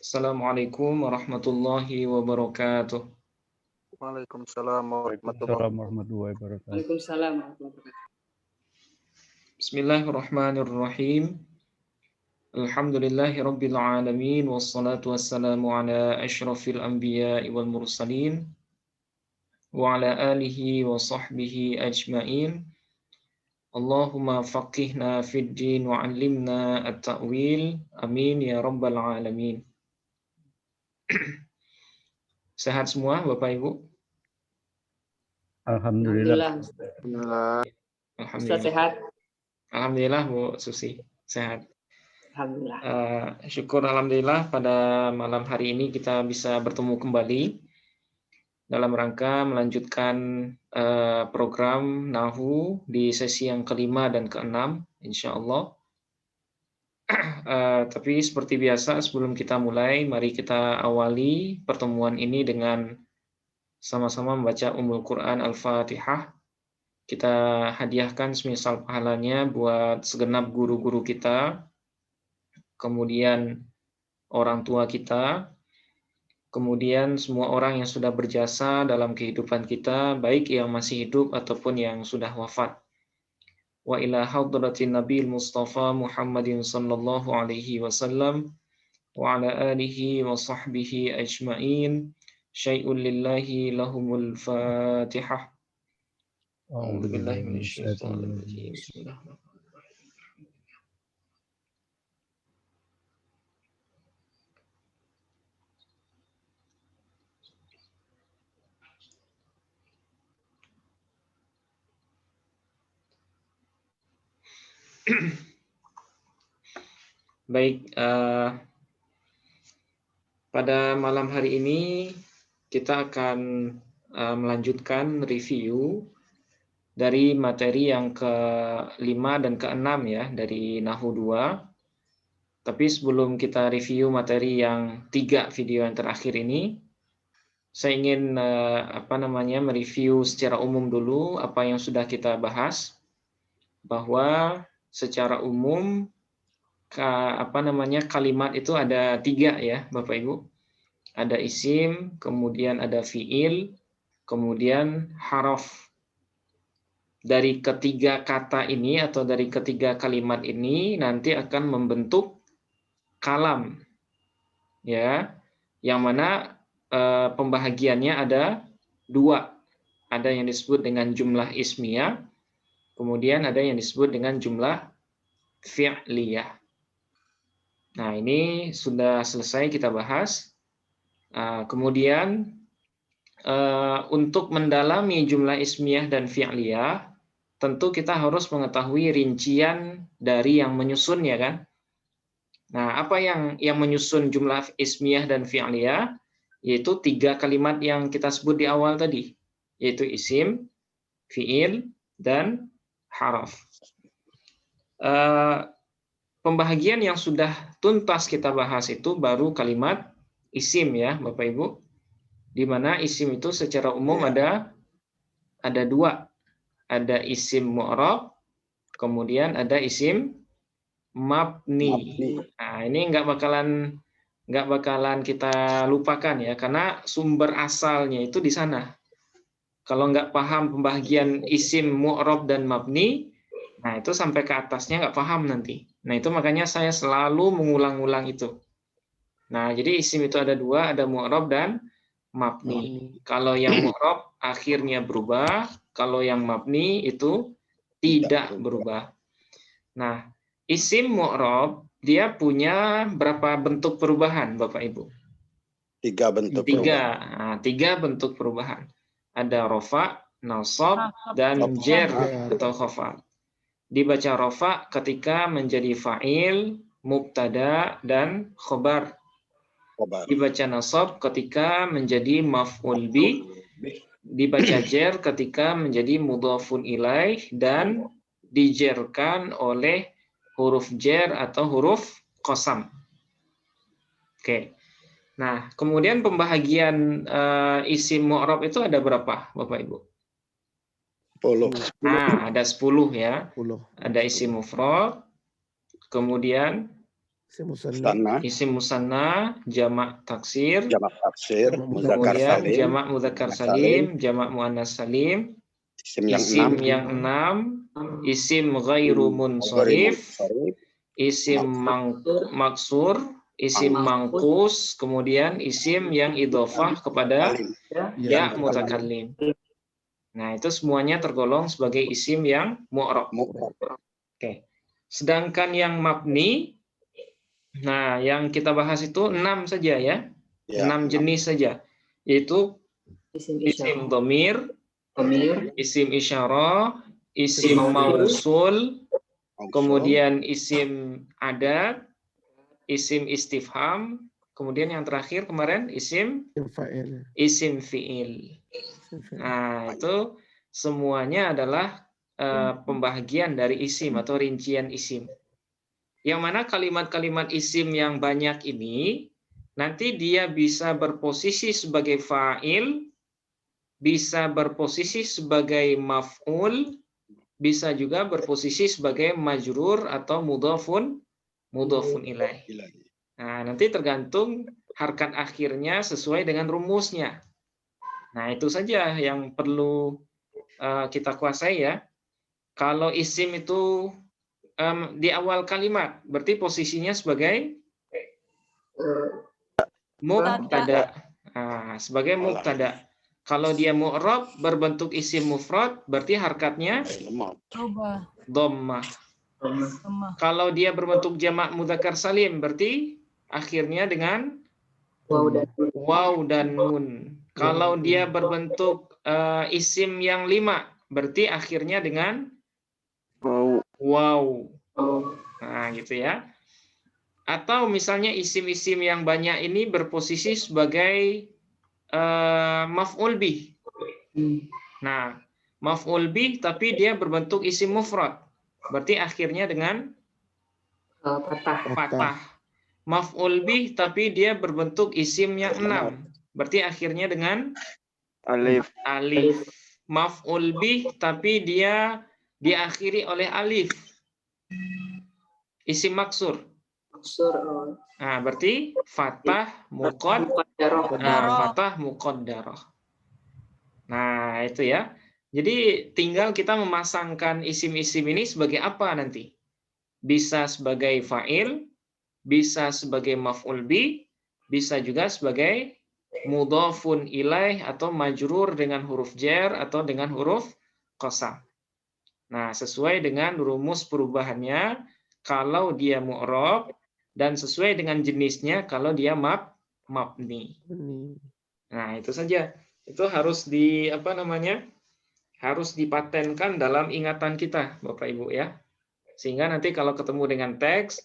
Assalamualaikum warahmatullahi wabarakatuh. Waalaikumsalam warahmatullahi Waalaikumsalam warahmatullahi wabarakatuh. Waalaikumsalam warahmatullahi wabarakatuh. Bismillahirrahmanirrahim. Alhamdulillahi rabbil alamin wassalatu wassalamu ala asyrafil anbiya'i wal mursalin wa ala alihi wa sahbihi ajmain. Allahumma faqihna fid din wa 'allimna at-ta'wil. Amin ya rabbal alamin. Sehat semua Bapak Ibu? Alhamdulillah. wabarakatuh. Ustaz Alhamdulillah. sehat? Alhamdulillah Bu Susi, sehat. Alhamdulillah. Syukur alhamdulillah pada malam hari ini kita bisa bertemu kembali dalam rangka melanjutkan program Nahu di sesi yang kelima dan keenam, insya Allah. Tapi seperti biasa sebelum kita mulai, mari kita awali pertemuan ini dengan sama-sama membaca Ummul Quran Al-Fatihah. Kita hadiahkan semisal pahalanya buat segenap guru-guru kita, kemudian orang tua kita, kemudian semua orang yang sudah berjasa dalam kehidupan kita, baik yang masih hidup ataupun yang sudah wafat. Wa ila hadratin Nabil Mustafa Muhammadin sallallahu alaihi wasallam wa ala alihi wa sahbihi ajmain. Syai'un lillahi lahumul Fatihah. A'udzu billahi minasyaitonir rajim. Bismillahirrahmanirrahim. Baik, pada malam hari ini kita akan melanjutkan review dari materi yang ke-5 dan ke-6 ya, dari Nahu 2. Tapi sebelum kita review materi yang 3 video yang terakhir ini, saya ingin mereview secara umum dulu apa yang sudah kita bahas, bahwa secara umum kalimat itu ada 3 ya Bapak Ibu. Ada isim, kemudian ada fiil, kemudian haraf. Dari ketiga kata ini atau dari ketiga kalimat ini nanti akan membentuk kalam, ya, yang mana pembahagiannya ada 2. Ada yang disebut dengan jumlah ismiyah, kemudian ada yang disebut dengan jumlah fi'liyah. Nah, ini sudah selesai kita bahas. Kemudian untuk mendalami jumlah ismiyah dan fi'liyah, tentu kita harus mengetahui rincian dari yang menyusun, ya kan? Nah, apa yang menyusun jumlah ismiyah dan fi'liyah? Yaitu 3 kalimat yang kita sebut di awal tadi, yaitu isim, fi'il, dan haraf. Pembahagian yang sudah tuntas kita bahas itu baru kalimat isim ya Bapak Ibu, di mana isim itu secara umum ada 2. Ada isim mu'rab, kemudian ada isim mabni. Nah, ini nggak bakalan kita lupakan ya, karena sumber asalnya itu di sana. Kalau nggak paham pembagian isim mu'rab dan mabni, nah itu sampai ke atasnya nggak paham nanti. Nah itu makanya saya selalu mengulang-ulang itu. Nah jadi isim itu ada 2, ada mu'rab dan mabni. Kalau yang mu'rab akhirnya berubah, kalau yang mabni itu tidak berubah. Nah, isim mu'rab dia punya berapa bentuk perubahan, Bapak Ibu? 3 bentuk perubahan. Nah, 3 bentuk perubahan. Ada rofa, nasab, dan jer atau khafad. Dibaca rofa ketika menjadi fa'il, mubtada, dan khobar. Dibaca nasab ketika menjadi maf'ul bi, dibaca jer ketika menjadi mudhafun ilaih, dan dijerkan oleh huruf jer atau huruf qasam. Oke. Nah, kemudian pembahagian isim mu'rab itu ada berapa, Bapak Ibu? 10. Nah, ada 10 ya. Ada isim mufrad, kemudian Musanna, isim musanna, jamak taksir, jamak taksir, muzakkar kemudian salim, jamak mudzakkar salim, jamak muannas salim, isim yang isim 6, yang 6, isim ghairu munsharif, isim maksur, isim mangkus, kemudian isim yang idhofah kepada ya mutakallim. Nah, itu semuanya tergolong sebagai isim yang mu'rab. Oke. Sedangkan yang mabni, nah yang kita bahas itu 6 saja ya. 6 jenis saja. Yaitu isim dhamir, isim isyarah, isim mausul, kemudian isim adat, isim istifham, kemudian yang terakhir kemarin isim fi'il. Nah, itu semuanya adalah pembagian dari isim atau rincian isim. Yang mana kalimat-kalimat isim yang banyak ini nanti dia bisa berposisi sebagai fa'il, bisa berposisi sebagai maf'ul, bisa juga berposisi sebagai majrur atau mudhafun ilaih. Nah, nanti tergantung harkat akhirnya sesuai dengan rumusnya. Nah, itu saja yang perlu kita kuasai ya. Kalau isim itu di awal kalimat, berarti posisinya sebagai mubtada. Nah, sebagai mubtada. Kalau dia mu'rab berbentuk isim mufrad, berarti harkatnya dhammah. Kalau dia berbentuk jamak mudzakkar salim, berarti akhirnya dengan waw dan nun. Kalau dia berbentuk isim yang 5, berarti akhirnya dengan waw. Nah, gitu ya. Atau misalnya isim-isim yang banyak ini berposisi sebagai maf'ul bih. Nah, maf'ul bih tapi dia berbentuk isim mufrad. Berarti akhirnya dengan fathah. Maf'ul bih tapi dia berbentuk isim yang 6. Berarti akhirnya dengan alif. Maf'ul bih tapi dia diakhiri oleh alif. Isim maksur. Nah, berarti fathah muqaddarah. Nah, itu ya. Jadi tinggal kita memasangkan isim-isim ini sebagai apa nanti? Bisa sebagai fa'il, bisa sebagai maf'ul bih, bisa juga sebagai mudhafun ilaih atau majrur dengan huruf jar atau dengan huruf qasam. Nah, sesuai dengan rumus perubahannya kalau dia mu'rab dan sesuai dengan jenisnya kalau dia mabni. Nah, itu saja. Itu harus harus dipatenkan dalam ingatan kita, Bapak Ibu ya. Sehingga nanti kalau ketemu dengan teks,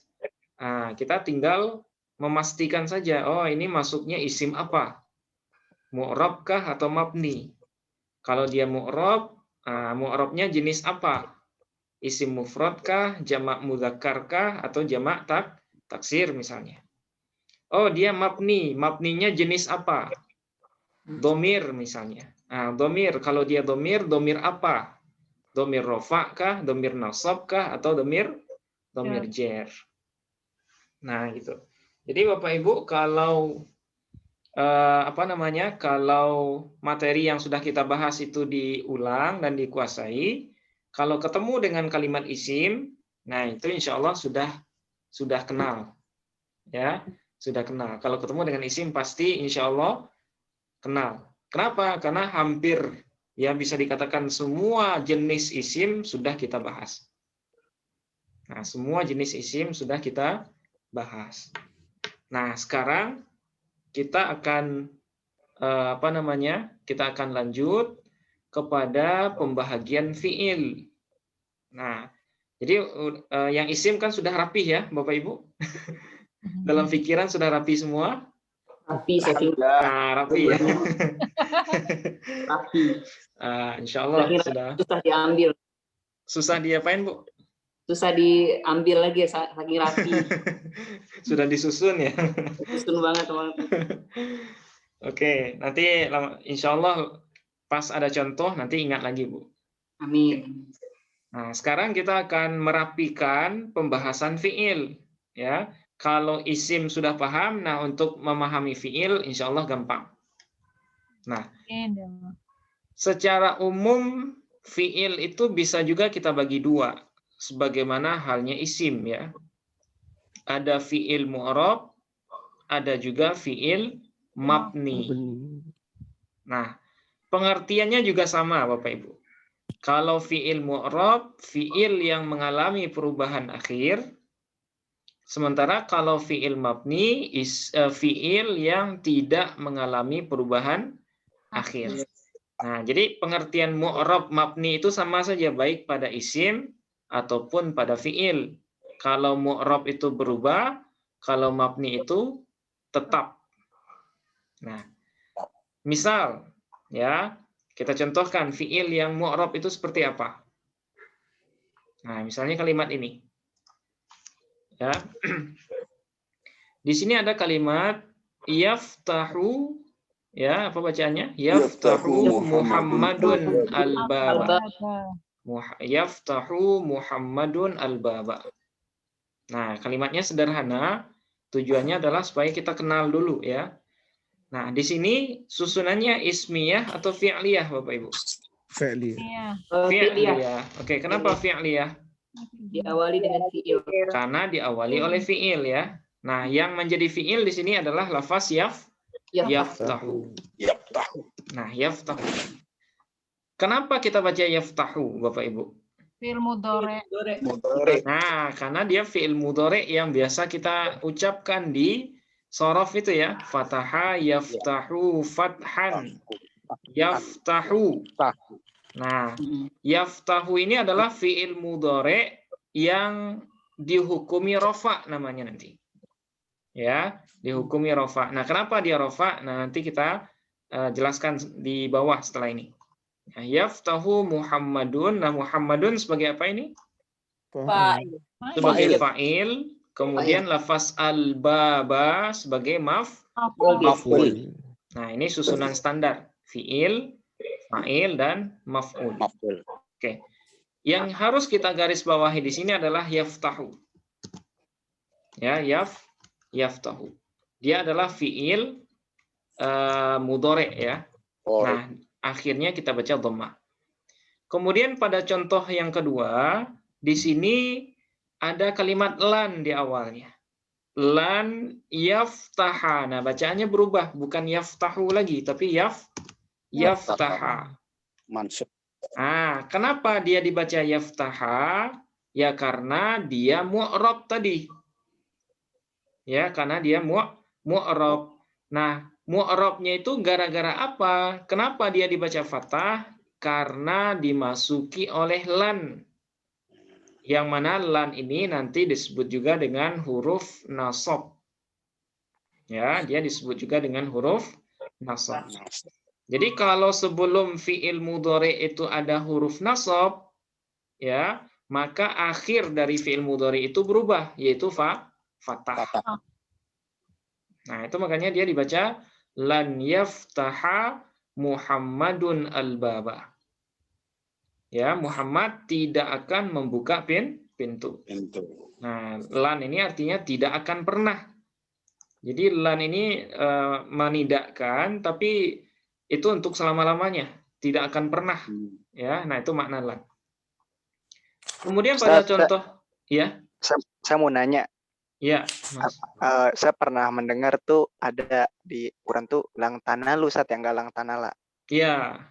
kita tinggal memastikan saja, oh ini masuknya isim apa? Mu'rab kah atau mabni? Kalau dia mu'rab, mu'rabnya jenis apa? Isim mufrad kah, jamak mudzakkar kah, atau jamak taksir misalnya. Oh, dia mabni. Mabninya jenis apa? Domir misalnya. Nah, domir, kalau dia domir apa? Domir rofa kah, domir nasab kah, atau domir jar. Nah, gitu. Jadi Bapak Ibu, kalau kalau materi yang sudah kita bahas itu diulang dan dikuasai, kalau ketemu dengan kalimat isim, nah itu insya Allah sudah kenal, ya sudah kenal. Kalau ketemu dengan isim pasti insya Allah kenal. Kenapa? Karena hampir ya bisa dikatakan semua jenis isim sudah kita bahas. Nah, semua jenis isim sudah kita bahas. Nah, sekarang kita akan kita akan lanjut kepada pembahagian fiil. Nah, jadi yang isim kan sudah rapih ya, Bapak Ibu. Dalam pikiran sudah rapi semua. Rapi, rapi ya. Rapi. Insya Allah sudah. Susah diambil. Susah diapain, Bu? Susah diambil lagi saking rapi. Sudah disusun ya. Disusun banget, teman. Oke, nanti insya Allah pas ada contoh nanti ingat lagi, Bu. Amin. Nah, sekarang kita akan merapikan pembahasan fiil, ya. Kalau isim sudah paham, nah untuk memahami fiil insya Allah gampang. Nah, secara umum fiil itu bisa juga kita bagi dua, sebagaimana halnya isim ya. Ada fiil mu'rab, ada juga fiil mabni. Nah, pengertiannya juga sama Bapak Ibu. Kalau fiil mu'rab, fiil yang mengalami perubahan akhir. Sementara kalau fiil mabni, fiil yang tidak mengalami perubahan akhir. Nah, jadi pengertian mu'rab mabni itu sama saja baik pada isim ataupun pada fiil. Kalau mu'rab itu berubah, kalau mabni itu tetap. Nah, misal ya, kita contohkan fiil yang mu'rab itu seperti apa. Nah, misalnya kalimat ini. Ya. Di sini ada kalimat yaftahu, ya apa bacaannya? Yaftahu Muhammadun al-baba. Yaftahu Muhammadun al-baba. Nah, kalimatnya sederhana, tujuannya adalah supaya kita kenal dulu ya. Nah, di sini susunannya ismiyah atau fi'liyah Bapak Ibu? Fi'liyah. Fi'liyah. Oke, kenapa fi'liyah? Diawali dengan fiil. Karena diawali oleh fiil ya. Nah, yang menjadi fiil di sini adalah lafaz yaftahu. Nah, yaftahu. Kenapa kita baca yaftahu, Bapak Ibu? Fi'il mudhari'. Nah, karena dia fiil mudhari' yang biasa kita ucapkan di shorof itu ya. Fataha yaftahu fathan. Yaftahu. Nah, yaftahu ini adalah fiil mudhari' yang dihukumi rofa namanya nanti. Ya, dihukumi rofa. Nah, kenapa dia rofa? Nah, nanti kita jelaskan di bawah setelah ini. Nah, yaftahu Muhammadun. Nah, Muhammadun sebagai apa ini? Sebagai fa'il. Kemudian lafaz al-baba sebagai maf'ul. Nah, ini susunan standar. Fi'il, fa'il, dan maf'ul. Oke. Yang harus kita garis bawahi di sini adalah yaftahu. Ya, yaftahu. Dia adalah fi'il mudhari' ya. Nah, akhirnya kita baca dhammah. Kemudian pada contoh yang kedua, di sini ada kalimat lan di awalnya. Lan yaftaha. Nah, bacaannya berubah, bukan yaftahu lagi, tapi yaftaha. Mansub. Nah, kenapa dia dibaca yaftaha? Ya karena dia mu'rab tadi. Ya, karena dia mu'rab. Nah, mu'rabnya itu gara-gara apa? Kenapa dia dibaca fathah? Karena dimasuki oleh lan. Yang mana lan ini nanti disebut juga dengan huruf nasab. Ya, dia disebut juga dengan huruf nasab. Jadi kalau sebelum fi'il mudhari itu ada huruf nasab, ya, maka akhir dari fi'il mudhari itu berubah, yaitu fathah. Nah, itu makanya dia dibaca lan yaftaha Muhammadun al-baba. Ya, Muhammad tidak akan membuka pintu. Nah, lan ini artinya tidak akan pernah. Jadi lan ini menidakkan, tapi itu untuk selama-lamanya, tidak akan pernah. Ya, nah itu makna lan. Kemudian pada contoh, ya. Saya mau nanya. Ya, Mas. Saya pernah mendengar tuh ada di Quran tuh lang tanalu saat yang gak lang tanala. Ya,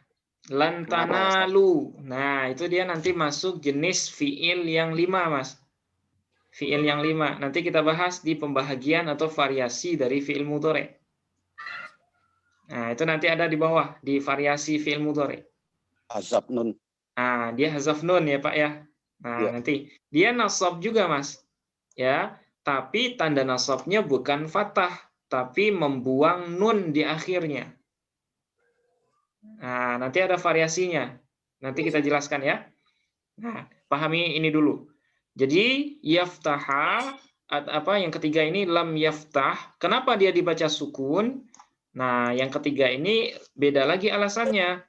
lan tanalu. Nah, itu dia nanti masuk jenis fiil yang 5, Mas. Fiil yang 5. Nanti kita bahas di pembahagian atau variasi dari fiil mudhari. Nah, itu nanti ada di bawah, di variasi fiil mudhari. Hazaf nun. Nah, dia hazaf nun ya, Pak ya. Nah, nanti dia nasab juga, Mas. Ya, tapi tanda nasabnya bukan fathah, tapi membuang nun di akhirnya. Nah, nanti ada variasinya. Nanti kita jelaskan ya. Nah, pahami ini dulu. Jadi yaftaha, apa yang ketiga ini lam yaftah. Kenapa dia dibaca sukun? Nah, yang ketiga ini beda lagi alasannya.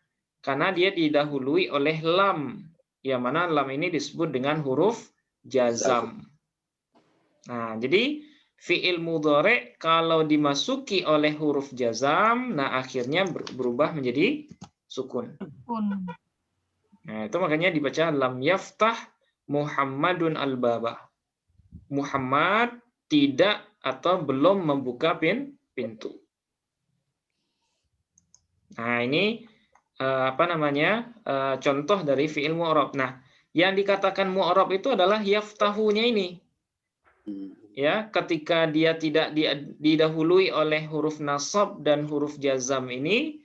Karena dia didahului oleh lam. Yang mana lam ini disebut dengan huruf jazam. Nah, jadi fi'il mudhari kalau dimasuki oleh huruf jazam, nah akhirnya berubah menjadi sukun. Kun. Nah, itu makanya dibaca lam yaftah Muhammadun al-baba. Muhammad tidak atau belum membuka pintu. Nah, ini contoh dari fi'il mu'rab. Nah, yang dikatakan mu'rab itu adalah yaftahunya ini. Ya, ketika dia tidak didahului oleh huruf nasab dan huruf jazam ini,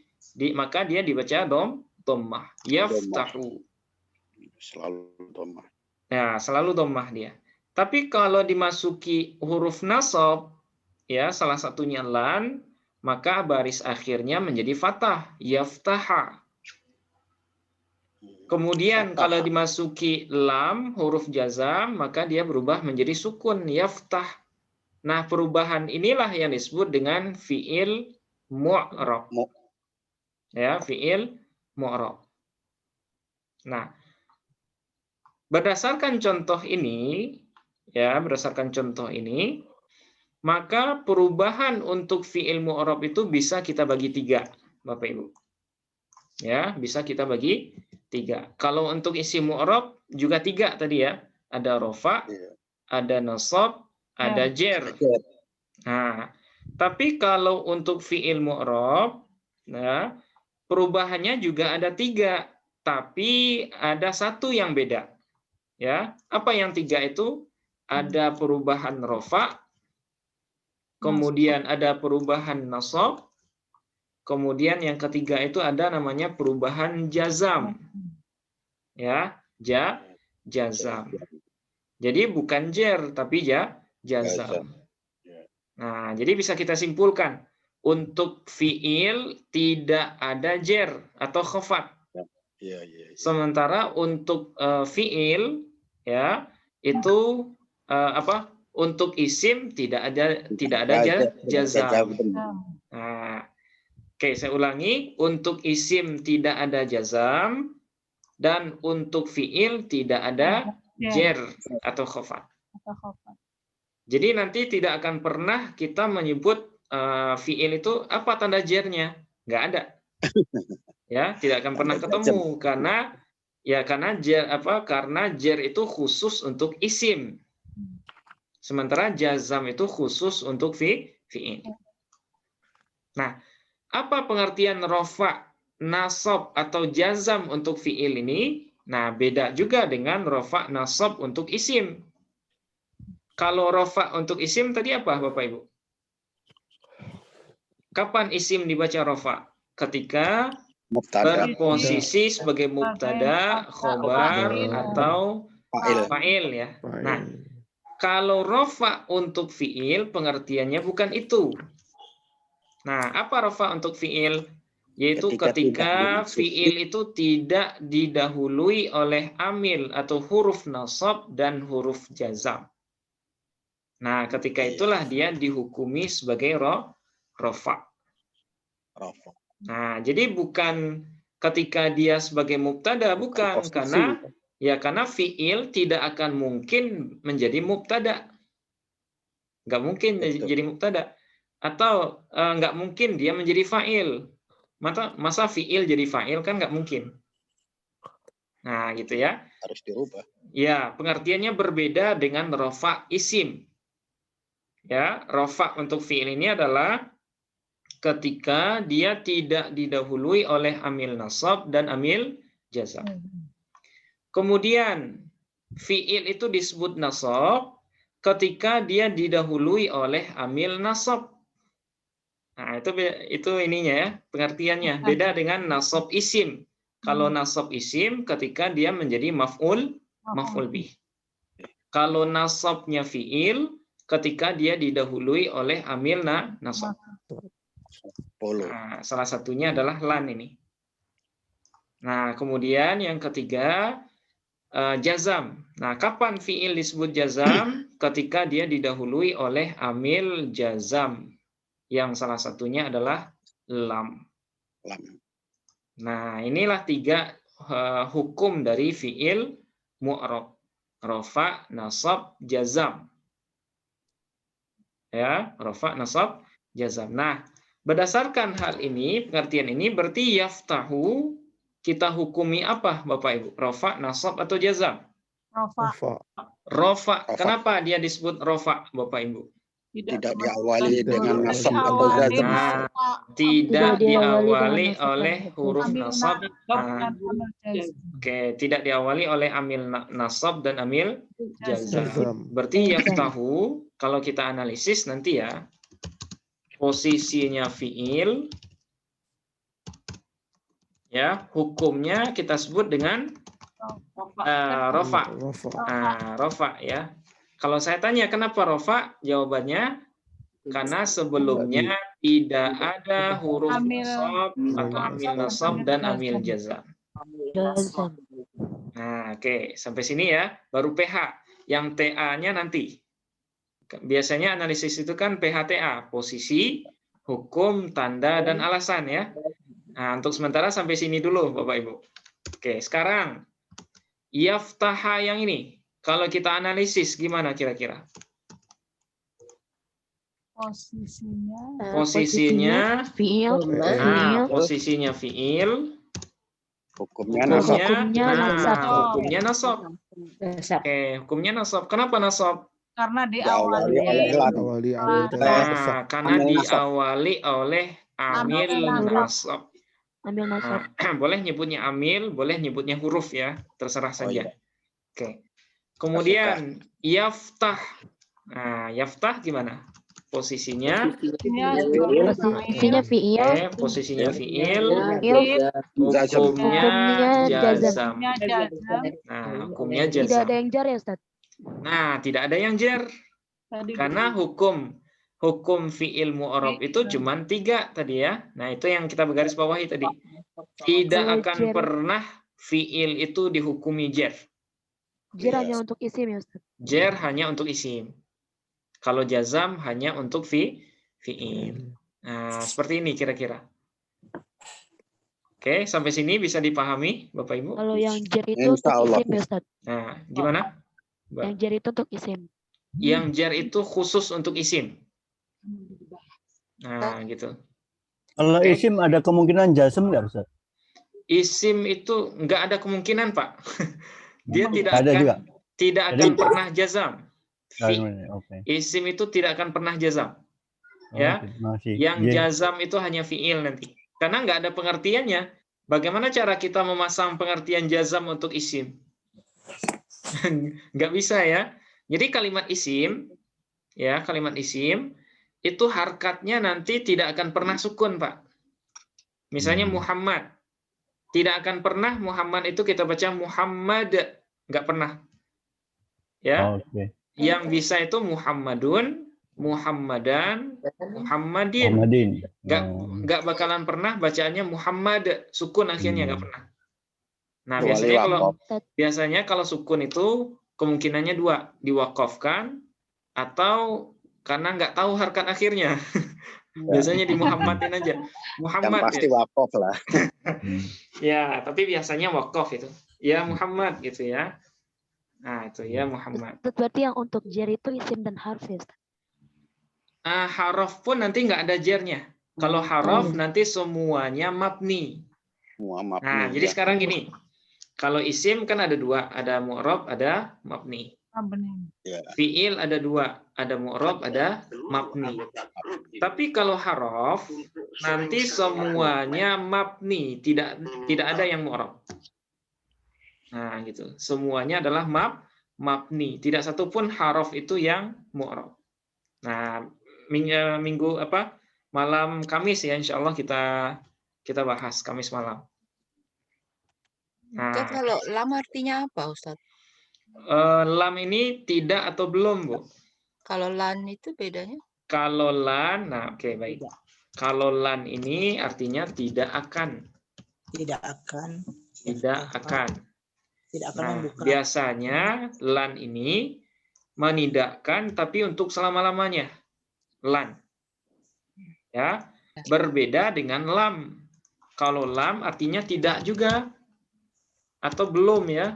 maka dia dibaca dhammah. Yaftahu. Selalu dhammah. Ya, selalu dhammah dia. Tapi kalau dimasuki huruf nasab, ya salah satunya lan, maka baris akhirnya menjadi fathah, yaftaha. Kemudian kalau dimasuki lam, huruf jazam, maka dia berubah menjadi sukun, yaftah. Nah, perubahan inilah yang disebut dengan fi'il mu'rab. Ya, fi'il mu'rab. Nah, berdasarkan contoh ini, maka perubahan untuk fi'il mu'rab itu bisa kita bagi 3, Bapak Ibu. Ya, bisa kita bagi 3. Kalau untuk isim mu'rab juga 3 tadi ya. Ada rofa, ada nasab, ada jer. Nah, tapi kalau untuk fi'il mu'rab, nah, perubahannya juga ada 3, tapi ada 1 yang beda. Ya, apa yang 3 itu? Ada perubahan rofa, kemudian ada perubahan nasab, kemudian yang ketiga itu ada namanya perubahan jazam. Ya, jazam. Jadi bukan jer tapi jazam. Nah, jadi bisa kita simpulkan untuk fiil tidak ada jer atau khafat. Sementara untuk fiil ya itu untuk isim tidak ada jazam. Nah, oke, saya ulangi, untuk isim tidak ada jazam dan untuk fiil tidak ada jer atau khafat. Jadi nanti tidak akan pernah kita menyebut fiil itu apa tanda jernya, nggak ada. Ya, tidak akan pernah ketemu karena jer itu khusus untuk isim. Sementara jazam itu khusus untuk fiil. Nah, apa pengertian rofa, nasab atau jazam untuk fiil ini? Nah, beda juga dengan rofa, nasab untuk isim. Kalau rofa untuk isim tadi apa, Bapak Ibu? Kapan isim dibaca rofa? Ketika berposisi sebagai mubtada, khobar, atau fa'il ya. Nah, kalau rofa untuk fiil pengertiannya bukan itu. Nah, apa rofa untuk fiil? Yaitu ketika fiil itu tidak didahului oleh amil atau huruf nasab dan huruf jazam. Nah, ketika itulah dia dihukumi sebagai rofa. Nah, jadi bukan ketika dia sebagai mubtada, bukan, karena fiil tidak akan mungkin menjadi mubtada. Nggak mungkin jadi mubtada. Atau nggak mungkin dia menjadi fa'il. Masa fiil jadi fa'il kan nggak mungkin. Nah, gitu ya. Harus dirubah. Ya, pengertiannya berbeda dengan rofa isim. Ya, rofa untuk fiil ini adalah ketika dia tidak didahului oleh amil nasab dan amil jazam. Kemudian fiil itu disebut nasab ketika dia didahului oleh amil nasab. Nah, itu ininya ya, pengertiannya. Beda dengan nasab isim. Kalau nasab isim ketika dia menjadi maf'ul bih. Kalau nasabnya fiil ketika dia didahului oleh amil nasab. Nah, salah satunya adalah lan ini. Nah, kemudian yang ketiga jazam. Nah, kapan fiil disebut jazam? Ketika dia didahului oleh amil jazam. Yang salah satunya adalah lam. Nah, inilah 3 hukum dari fiil mu'rab. Rafa, nasab, jazam. Ya, rofa, nasab, jazam. Nah, berdasarkan hal ini, pengertian ini berarti yaftahu kita hukumi apa Bapak Ibu? Rofa, nasab atau jazam? Rofa. Rofa. Rofa. Kenapa dia disebut rofa Bapak Ibu? Tidak diawali Tidak dengan diawali nasab atau oleh jazam. Nah, tidak Tidak diawali diawali dengan nasab oleh dan huruf amil nasab. nasab Nah, dan amil jazm. Oke, tidak diawali oleh amil nasab dan amil jazam. Jazam. Berarti yaftahu kalau kita analisis nanti ya, posisinya fiil, ya, hukumnya kita sebut dengan rofa. Rofa ya. Kalau saya tanya kenapa rofa, jawabannya karena sebelumnya tidak ada huruf Amil nasab atau amil nasab dan amil jazam. Jazam. Nah, oke, sampai sini ya. Baru PH. Yang TA-nya nanti. Biasanya analisis itu kan PHTA, posisi, hukum, tanda, dan alasan ya. Nah, untuk sementara sampai sini dulu Bapak Ibu. Oke, sekarang yaftaha yang ini. Kalau kita analisis gimana kira-kira? Posisinya fiil. Nah, posisinya fiil. Hukumnya nasab. Hukumnya nasab. Oke, hukumnya nasab. Kenapa nasab? karena Diawali oleh diawali lam. Karena diawali oleh amil nasab. Amil nasab. Boleh nyebutnya amil, boleh nyebutnya huruf ya, terserah saja. iya. Oke. Kemudian yaftah. Nah, yaftah gimana? Posisinya Posisinya fiil. posisinya fiil, Hukumnya hukumnya jazam. jazam. Nah, hukumnya Tidak jazam. ada yang jar ya, Ustaz? Nah, tidak ada yang jer. Karena hukum fiil mu'arab itu cuma 3 tadi ya. Nah, itu yang kita bergaris bawahi tadi. Tidak akan pernah fiil itu dihukumi jer. Jer hanya untuk isim ya, Ustaz? Jer hanya untuk isim. Kalau jazam hanya untuk fiil. Nah, seperti ini kira-kira. Oke, sampai sini bisa dipahami Bapak Ibu? Kalau yang jer itu untuk Insyaallah. isim ya, Ustaz? Nah, gimana? Yang jer itu untuk isim. Yang jer itu khusus untuk isim. Nah, gitu. Kalau Oke. isim ada kemungkinan jazm nggak, Ustaz? Isim itu nggak ada kemungkinan, Pak. Dia Ada juga. tidak akan Jadi- pernah jazam. Oke. Isim itu tidak akan pernah jazam. Oh, Ya. masih. Yang Iya. jazam itu hanya fiil nanti. Karena nggak ada pengertiannya. Bagaimana cara kita memasang pengertian jazam untuk isim? Nggak bisa ya. Jadi kalimat isim, ya kalimat isim itu harkatnya nanti tidak akan pernah sukun, Pak. Misalnya Muhammad, tidak akan pernah Muhammad itu kita baca Muhammad, nggak pernah. Ya, Oke. yang bisa itu Muhammadun, Muhammadan, Muhammadin. Muhammadin. Nggak bakalan pernah bacaannya Muhammad, sukun akhirnya nggak pernah. Nah, Kecuali biasanya kalau sukun itu kemungkinannya 2, diwakafkan atau karena nggak tahu harkat akhirnya. Biasanya di Muhammadin aja. Yang Muhammad pasti ya. wakaf lah. Ya, tapi biasanya wakaf itu. Ya Muhammad gitu ya. Nah, itu ya Muhammad. Ustaz, berarti yang untuk jer itu isim dan harf ya, Ustaz? Haraf pun nanti nggak ada jernya. Kalau haraf nanti semuanya mabni. Muhammad. Nah, jadi sekarang gini. Kalau isim kan ada 2, ada mu'rab, ada mabni. Fiil ada 2, ada mu'rab, ada mabni. Tapi kalau haraf nanti semuanya mabni, tidak ada yang mu'rab. Nah, gitu. Semuanya adalah mabni, tidak satupun haraf itu yang mu'rab. Nah, malam Kamis ya, insya Allah kita bahas Kamis malam. Nah, kalau lam artinya apa, Ustaz? Lam ini tidak atau belum, Bu? Kalau lan itu bedanya? Kalau lan, nah oke, baik. Kalau lan ini artinya tidak akan. Tidak akan. Tidak akan. Tidak akan Nah, membuka. biasanya lan ini menidakkan tapi untuk selama-lamanya. Lan. Ya, berbeda dengan lam. Kalau lam artinya tidak juga atau belum ya.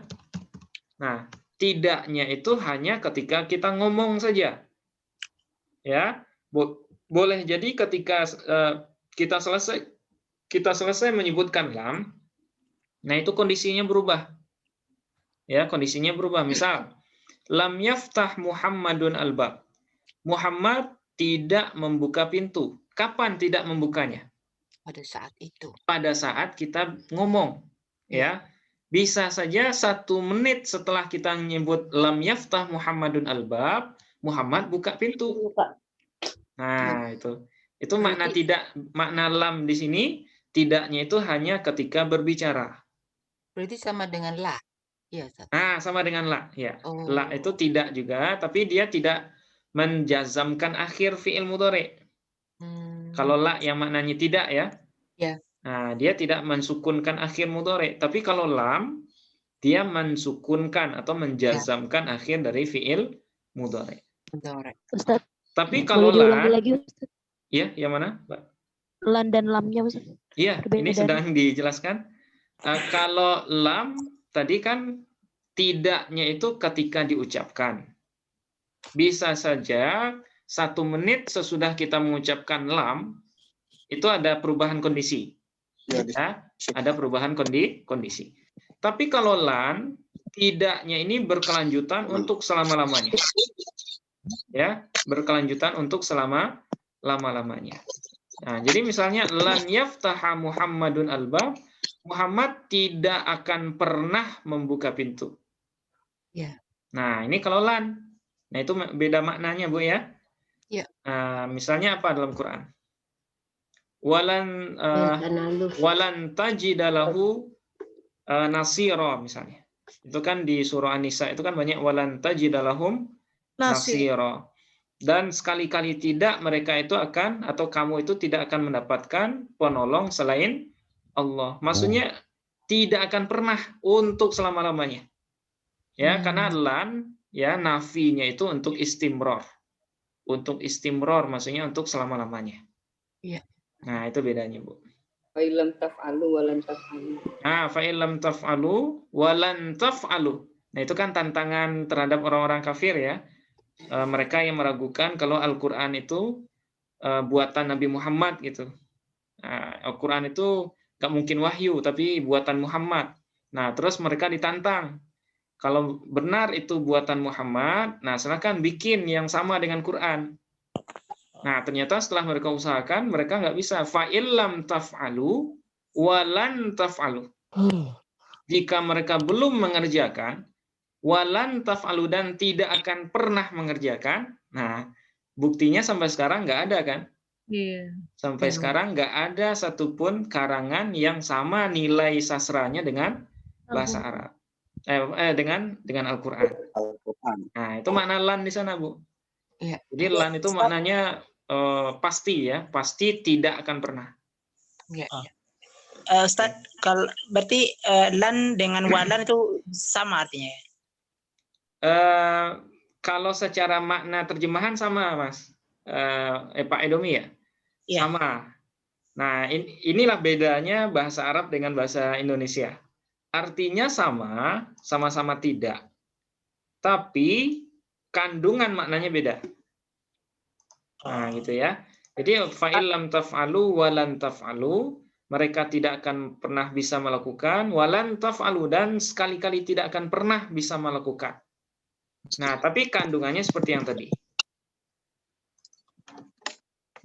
Nah, tidaknya itu hanya ketika kita ngomong saja. Ya, Boleh jadi ketika kita selesai menyebutkan lam, nah itu kondisinya berubah. Ya, kondisinya berubah. Misal, lam yaftah Muhammadun al-bab. Muhammad tidak membuka pintu. Kapan tidak membukanya? Pada saat itu. Pada saat kita ngomong. Ya, bisa saja 1 menit setelah kita menyebut lam yaftah Muhammadun al-bab, Muhammad buka pintu. Nah, itu makna lam di sini tidaknya itu hanya ketika berbicara. Berarti sama dengan la. Iya, Ustaz. Nah, sama dengan la, ya. Oh. La itu tidak juga, tapi dia tidak menjazamkan akhir fi'il mudhari. Kalau la yang maknanya tidak ya. Ya. Nah, dia tidak mensukunkan akhir mudhari, tapi kalau lam dia mensukunkan atau menjazamkan akhir dari fi'il mudhari. Ustaz, Tapi kalau boleh diulangi lan, lagi Ustaz? ya, yang mana, Mbak? Lan dan lamnya Ustaz. Iya, ini sedang dijelaskan. Kalau lam tadi kan tidaknya itu ketika diucapkan. Bisa saja 1 menit sesudah kita mengucapkan lam itu ada perubahan kondisi. Ya, ada perubahan kondisi. Tapi kalau lan tidaknya ini berkelanjutan untuk selama-lamanya. Ya, berkelanjutan untuk selama-lamanya. Nah, jadi misalnya lan yaftaha Muhammadun al-bab, Muhammad tidak akan pernah membuka pintu. Ya. Nah, ini kalau lan. Nah, itu beda maknanya, Bu ya. Ya. Misalnya apa dalam Quran? Walan tajidalahu nasira misalnya. Itu kan di surah An-Nisa itu kan banyak walan tajidalahum nasira. Dan sekali-kali tidak mereka itu akan atau kamu itu tidak akan mendapatkan penolong selain Allah. Maksudnya tidak akan pernah untuk selama-lamanya. Ya, karena lan ya nafinya itu untuk istimror. Untuk istimror maksudnya untuk selama-lamanya. Iya. Nah, itu bedanya, Bu. Fa'ilam taf'alu walan taf'alu. Fa'ilam taf'alu walan taf'alu. Nah, itu kan tantangan terhadap orang-orang kafir ya. Mereka yang meragukan kalau Al-Qur'an itu buatan Nabi Muhammad gitu. Al-Qur'an itu nggak mungkin wahyu tapi buatan Muhammad. Nah, terus mereka ditantang. Kalau benar itu buatan Muhammad, nah silakan bikin yang sama dengan Quran. Nah, ternyata setelah mereka usahakan, mereka nggak bisa. Fa'illam taf'alu walan taf'alu. Jika mereka belum mengerjakan, walan taf'alu dan tidak akan pernah mengerjakan, nah buktinya sampai sekarang nggak ada kan? Iya. Sampai sekarang nggak ada satupun karangan yang sama nilai sastranya dengan bahasa Arab. Dengan Al-Quran. Nah, itu makna lan di sana, Bu. Iya. Jadi lan itu maknanya pasti ya, pasti tidak akan pernah. Iya. Ustaz, kalau berarti lan dengan walan itu sama artinya ya? Kalau secara makna terjemahan sama, Mas. Pak Edomi ya? Iya. Sama. Nah, inilah bedanya bahasa Arab dengan bahasa Indonesia. Artinya sama, sama-sama tidak. Tapi kandungan maknanya beda. Nah, gitu ya. Jadi fa'illam taf'alu walan taf'alu, mereka tidak akan pernah bisa melakukan, walan taf'alu dan sekali-kali tidak akan pernah bisa melakukan. Nah, tapi kandungannya seperti yang tadi.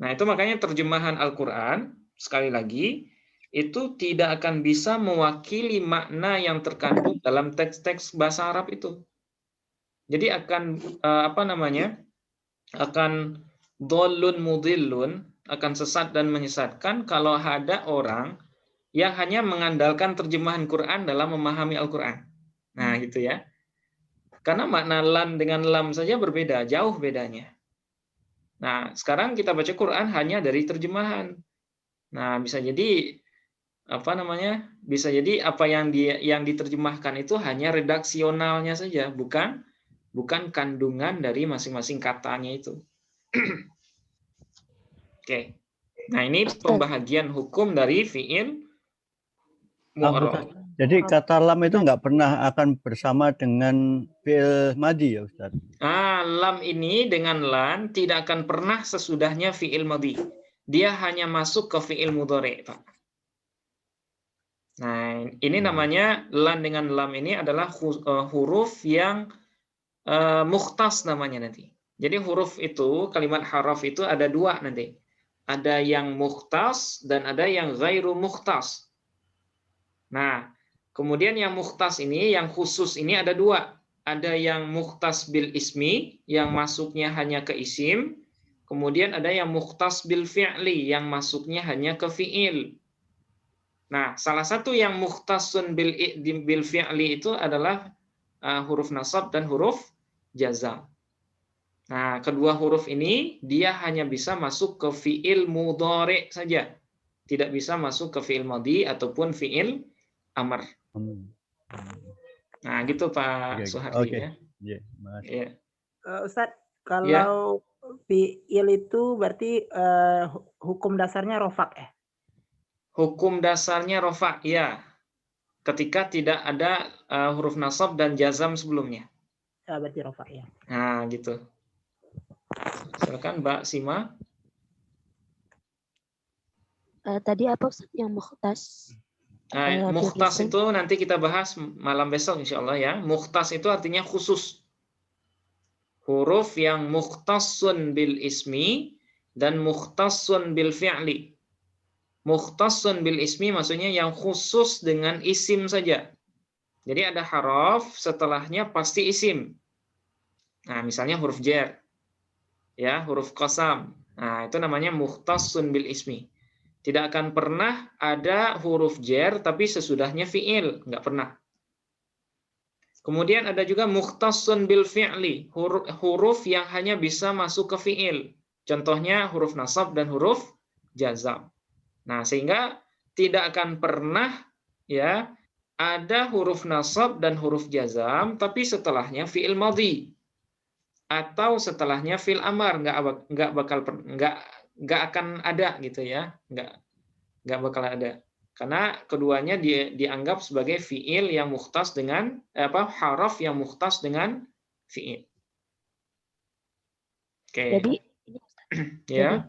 Nah, itu makanya terjemahan Al-Qur'an sekali lagi itu tidak akan bisa mewakili makna yang terkandung dalam teks-teks bahasa Arab itu. Jadi akan akan dhollun mudhillun, akan sesat dan menyesatkan kalau ada orang yang hanya mengandalkan terjemahan Quran dalam memahami Al-Quran. Nah, gitu ya. Karena makna lan dengan lam saja berbeda, jauh bedanya. Nah, sekarang kita baca Quran hanya dari terjemahan. Nah, bisa jadi bisa jadi apa yang diterjemahkan itu hanya redaksionalnya saja, bukan kandungan dari masing-masing katanya itu. Oke. Nah, ini pembahagian hukum dari fi'il mu'rab. Jadi kata lam itu nggak pernah akan bersama dengan fi'il madi ya Ustaz? Lam ini dengan lan tidak akan pernah sesudahnya fi'il madhi. Dia hanya masuk ke fi'il mudhari, Pak. Nah, ini namanya lan dengan lam ini adalah huruf yang mukhtas namanya nanti. Jadi huruf itu, kalimat haraf itu ada dua nanti. Ada yang mukhtas dan ada yang ghairu mukhtas. Nah, kemudian yang mukhtas ini, yang khusus ini ada dua. Ada yang mukhtas bil ismi, yang masuknya hanya ke isim. Kemudian ada yang mukhtas bil fi'li, yang masuknya hanya ke fi'il. Nah, salah satu yang mukhtasun bil fi'li itu adalah huruf nasab dan huruf jazam. Nah, kedua huruf ini dia hanya bisa masuk ke fi'il mudhari saja. Tidak bisa masuk ke fi'il madhi ataupun fi'il amr. Nah, gitu Pak Suhardi ya. Yeah, Ustadz, kalau fi'il itu berarti hukum dasarnya rofak ya? Hukum dasarnya rofa, ya. Ketika tidak ada huruf nasab dan jazam sebelumnya. Berarti rofak ya. Nah, gitu. Silakan Mbak Sima. Tadi apa Ustaz yang mukhtas? Mukhtas itu nanti kita bahas malam besok insya Allah ya. Mukhtas itu artinya khusus. Huruf yang mukhtasun bil ismi dan mukhtasun bil fi'li. Mukhtasun bil ismi maksudnya yang khusus dengan isim saja. Jadi ada haraf setelahnya pasti isim. Nah, misalnya huruf jar. Ya, huruf qasam. Nah, itu namanya mukhtasun bil ismi. Tidak akan pernah ada huruf jar tapi sesudahnya fi'il, nggak pernah. Kemudian ada juga mukhtasun bil fi'li, huruf yang hanya bisa masuk ke fi'il. Contohnya huruf nasab dan huruf jazam. Nah, sehingga tidak akan pernah ya ada huruf nasab dan huruf jazam tapi setelahnya fi'il madhi atau setelahnya fi'il amar, nggak akan ada gitu ya, nggak bakal ada karena keduanya dianggap sebagai fi'il yang mukhtas dengan haraf yang mukhtas dengan fi'il. Oke. Jadi ya.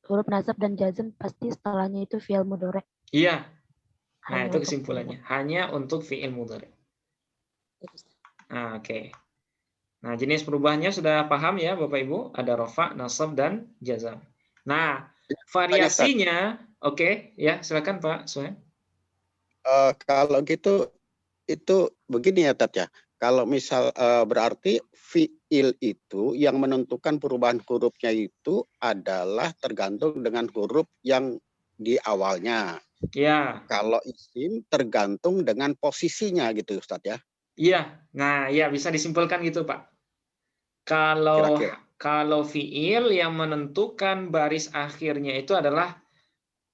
Huruf nasab dan jazm pasti setelahnya itu fi'il mudhari. Iya. Nah, Hanya itu untuk kesimpulannya. Hanya untuk fi'il mudhari. Nah, oke. Nah, jenis perubahannya sudah paham ya Bapak Ibu? Ada rafa, nasab, dan jazam. Nah, variasinya, oke, ya silakan Pak Suhaib. Kalau gitu, itu begini ya Tat ya. Kalau misal berarti fi'il itu yang menentukan perubahan hurufnya itu adalah tergantung dengan huruf yang di awalnya. Ya. Kalau isim tergantung dengan posisinya gitu Ustadz ya. Iya. Nah, ya bisa disimpulkan gitu Pak. Kalau fi'il yang menentukan baris akhirnya itu adalah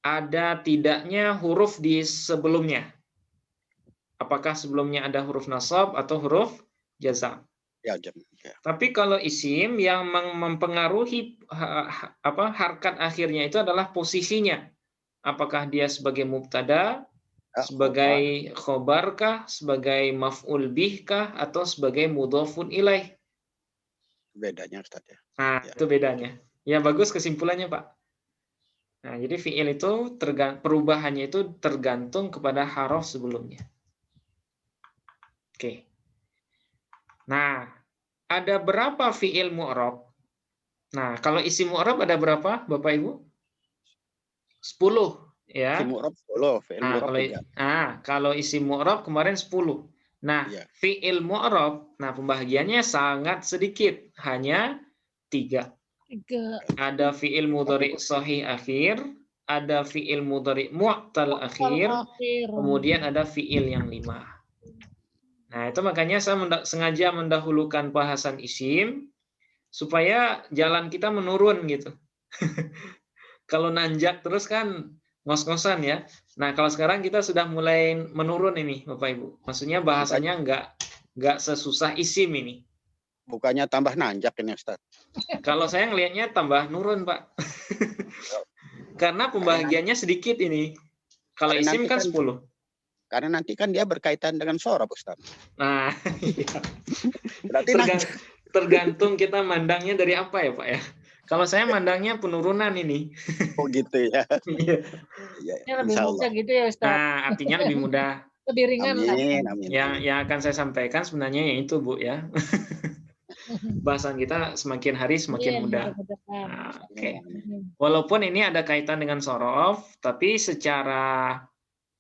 ada tidaknya huruf di sebelumnya. Apakah sebelumnya ada huruf nasab atau huruf jazam? Ya. Tapi kalau isim yang mempengaruhi harkat akhirnya itu adalah posisinya. Apakah dia sebagai mubtada, sebagai khobarkah, sebagai maf'ul bihkah, atau sebagai mudhofun ilaih? Bedanya Ustaz ya. Nah, itu bedanya. Ya, bagus kesimpulannya, Pak. Nah, jadi fi'il itu perubahannya itu tergantung kepada haraf sebelumnya. Oke. Nah, ada berapa fi'il mu'rab? Nah, kalau isim mu'rab ada berapa, Bapak Ibu? 10, ya. Isim mu'rab 10, fi'il mu'rab 3. Kalau isim mu'rab kemarin 10. Nah, fi'il mu'rab, nah pembagiannya sangat sedikit, hanya 3. Ada fi'il mudhari sahih akhir, ada fi'il mudhari mu'tal akhir, kemudian ada fi'il yang 5. Nah, itu makanya saya sengaja mendahulukan bahasan isim supaya jalan kita menurun gitu. Kalau nanjak terus kan ngos-ngosan ya. Nah, kalau sekarang kita sudah mulai menurun ini, Bapak Ibu. Maksudnya bahasanya nggak sesusah isim ini. Bukannya tambah nanjak ini, Ustaz. Kalau saya ngelihatnya tambah nurun, Pak. Karena pembagiannya sedikit ini. Kalau Karena isim nanti kan kan 10. Karena nanti kan dia berkaitan dengan sorof, Ustaz. Nah, iya. Berarti nanti Tergantung kita mandangnya dari apa ya Pak ya. Kalau saya mandangnya penurunan ini. oh gitu ya. Iya. Ya, Ini lebih insya mudah Allah. gitu ya Ustaz. Nah, artinya lebih mudah. Lebih ringan lah. Amin, amin. Yang akan saya sampaikan sebenarnya yaitu Bu ya. Bahasan kita semakin hari semakin Iya, mudah. mudah-mudahan. Nah, oke. Amin. Walaupun ini ada kaitan dengan sorof, tapi secara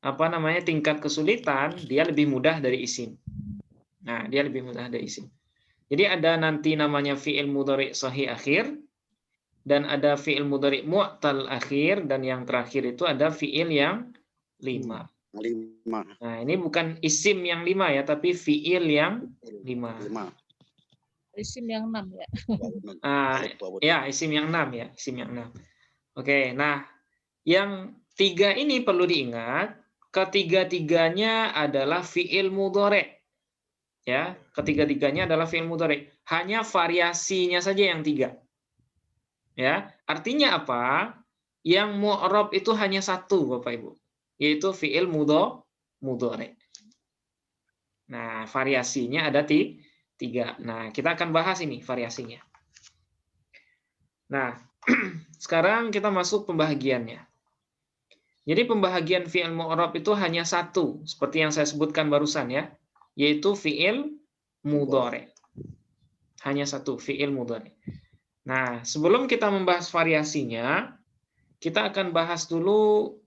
apa namanya tingkat kesulitan dia lebih mudah dari isim. Nah, dia lebih mudah dari isim. Jadi ada nanti namanya fi'il mudhari' sahih akhir dan ada fi'il mudhari' mu'tal akhir dan yang terakhir itu ada fi'il yang 5. 5. Nah, ini bukan isim yang 5 ya, tapi fi'il yang 5. 5. Isim yang 6 ya. Ya, isim yang 6 ya, isim yang 6. Oke, nah yang 3 ini perlu diingat, ketiga-tiganya adalah fi'il mudhari'. Ya, ketiga-tiganya adalah fi'il mudhari'. Hanya variasinya saja yang 3. Ya, artinya apa? Yang mu'rab itu hanya satu, Bapak Ibu, yaitu fi'il mudhari'. Nah, variasinya ada 3. Nah, kita akan bahas ini variasinya. Nah, sekarang kita masuk pembahagiannya. Jadi pembahagian fi'il mu'rab itu hanya satu, seperti yang saya sebutkan barusan ya, yaitu fi'il mudhari'. Hanya satu, fi'il mudhari'. Nah, sebelum kita membahas variasinya, kita akan bahas dulu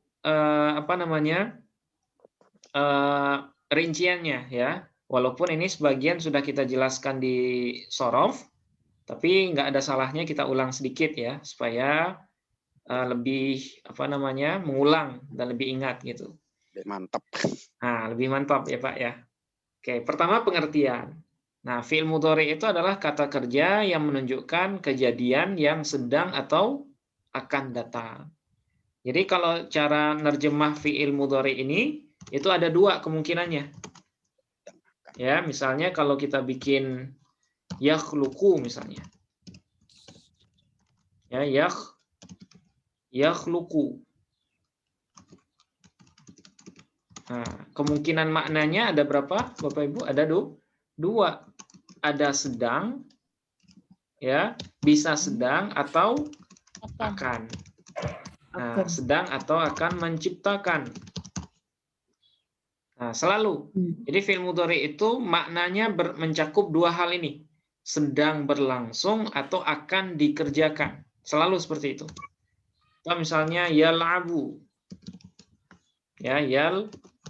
rinciannya ya. Walaupun ini sebagian sudah kita jelaskan di sorof, tapi nggak ada salahnya kita ulang sedikit ya, supaya lebih mengulang dan lebih ingat gitu. Mantap. Nah, lebih mantap ya Pak ya. Oke, pertama pengertian. Nah, fi'il mudhari itu adalah kata kerja yang menunjukkan kejadian yang sedang atau akan datang. Jadi kalau cara nerjemah fi'il mudhari ini itu ada 2 kemungkinannya. Ya, misalnya kalau kita bikin yakhluqu misalnya. Ya, yakhluqu. Nah, kemungkinan maknanya ada berapa, Bapak Ibu? Ada 2. Ada sedang, ya, bisa sedang atau akan. Nah, sedang atau akan menciptakan. Nah, selalu. Jadi fi'il mudhari itu maknanya mencakup 2 hal ini. Sedang berlangsung atau akan dikerjakan. Selalu seperti itu. Atau misalnya yal'abu. Ya,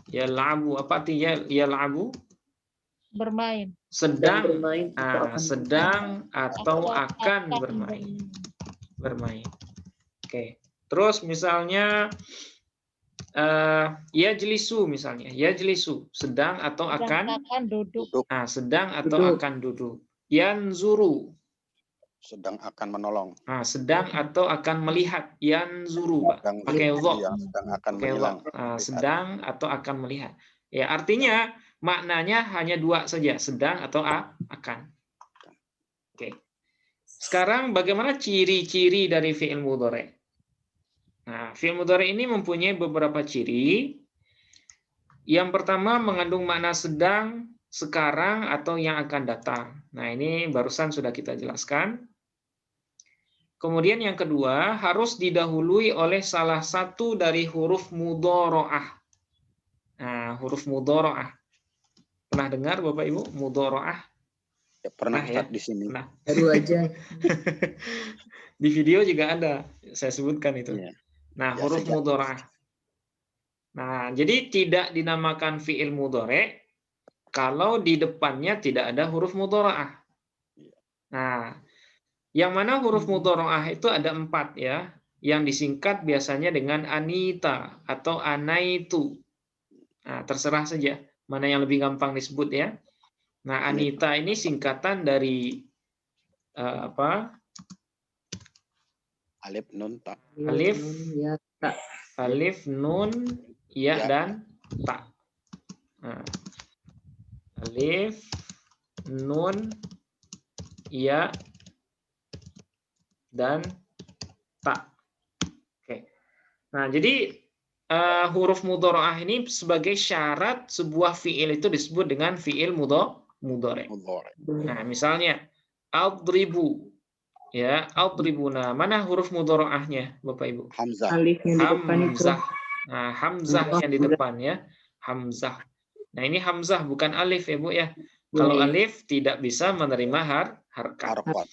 yal'abu. Apa artinya yal'abu? Bermain. Sedang bermain atau akan sedang atau akan bermain. Oke. Terus misalnya yajlisu misalnya. Yajlisu sedang atau akan duduk. Nah, sedang atau akan duduk. Yanzuru Sedang akan menolong. Nah, sedang atau akan melihat. Yanzuru, Pak. Pakai dha. Sedang akan Pakai dha. Nah, sedang atau akan melihat. Ya, artinya maknanya hanya 2 saja, sedang atau akan. Oke. Sekarang bagaimana ciri-ciri dari fi'il mudhari'? Nah, fi'il mudhari' ini mempunyai beberapa ciri. Yang pertama mengandung makna sedang, sekarang, atau yang akan datang. Nah, ini barusan sudah kita jelaskan. Kemudian yang kedua, harus didahului oleh salah satu dari huruf mudhari'ah. Nah, huruf mudhari'ah. Pernah dengar Bapak Ibu mudhari'ah? Ya, pernah ya? di sini. Pernah. baru aja. Di video juga ada, saya sebutkan itu. Ya. Nah, Ya, huruf sejak. mudhari'ah. Nah, jadi tidak dinamakan fi'il mudhari' kalau di depannya tidak ada huruf mudhari'ah. Nah, yang mana huruf mudhari'ah itu ada 4 ya, yang disingkat biasanya dengan anita atau anaitu. Nah, terserah saja mana yang lebih gampang disebut ya. Nah, anita ini singkatan dari Alif nun ta. Alif, ya tak. alif, nun, ya, Ya. dan ta. Nah, alif, nun, ya, dan ta. Oke. Nah, jadi huruf mudhari'ah ini sebagai syarat sebuah fiil itu disebut dengan fiil mudhari'. Nah, misalnya adribu, ya, adribuna. Mana huruf mudhari'ahnya, Bapak Ibu? Hamzah. Alif yang di depan itu. Hamzah. Nah, hamzah yang di depan ya, hamzah. Nah, ini hamzah bukan alif ya, Bu ya. Kalau Iya. alif tidak bisa menerima harkat. Harokat.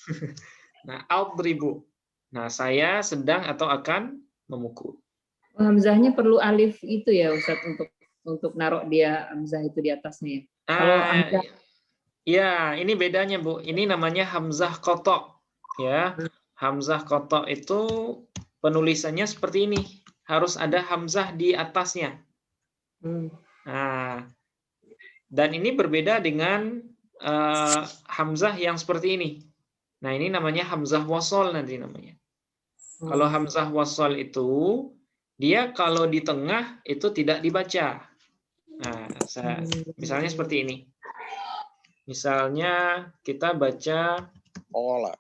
Nah, adribu. Nah, saya sedang atau akan memukul. Hamzahnya perlu alif itu ya Ustaz untuk naruh dia hamzah itu di atasnya ya. Kalau hamzah Ya, ini bedanya, Bu. Ini namanya hamzah qata'. Ya. Hamzah qata' itu penulisannya seperti ini. Harus ada hamzah di atasnya. Nah, dan ini berbeda dengan hamzah yang seperti ini. Nah, ini namanya hamzah wasol nanti namanya. Kalau hamzah wasol itu, dia kalau di tengah itu tidak dibaca. Nah, misalnya seperti ini. Misalnya kita baca Olah.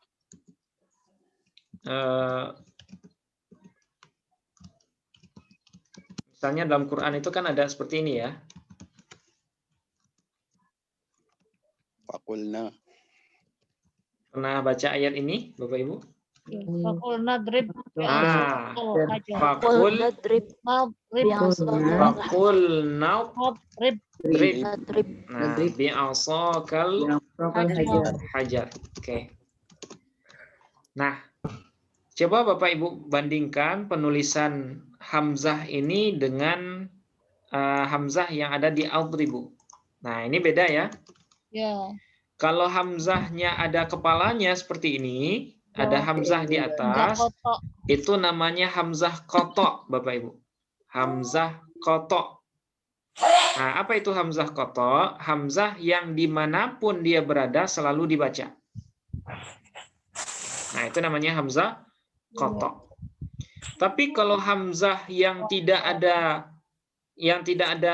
misalnya dalam Quran itu kan ada seperti ini ya. Fakulna. Pernah baca ayat ini, Bapak Ibu? Fakul nadrib. Ah, Hajar. Fakul Nadrib Nadrib. Fakul nadrib. Nadrib. Nah, bi'asakal hajar. hajar. Oke. Nah, coba Bapak Ibu bandingkan penulisan hamzah ini dengan hamzah yang ada di adribu. Nah, ini beda ya. Ya. Kalau hamzahnya ada kepalanya seperti ini, ada hamzah di atas, Kotok. itu namanya hamzah qata', Bapak Ibu. Hamzah qata'. Nah, apa itu hamzah qata'? Hamzah yang dimanapun dia berada selalu dibaca. Nah, itu namanya hamzah qata'. Tapi kalau hamzah yang tidak ada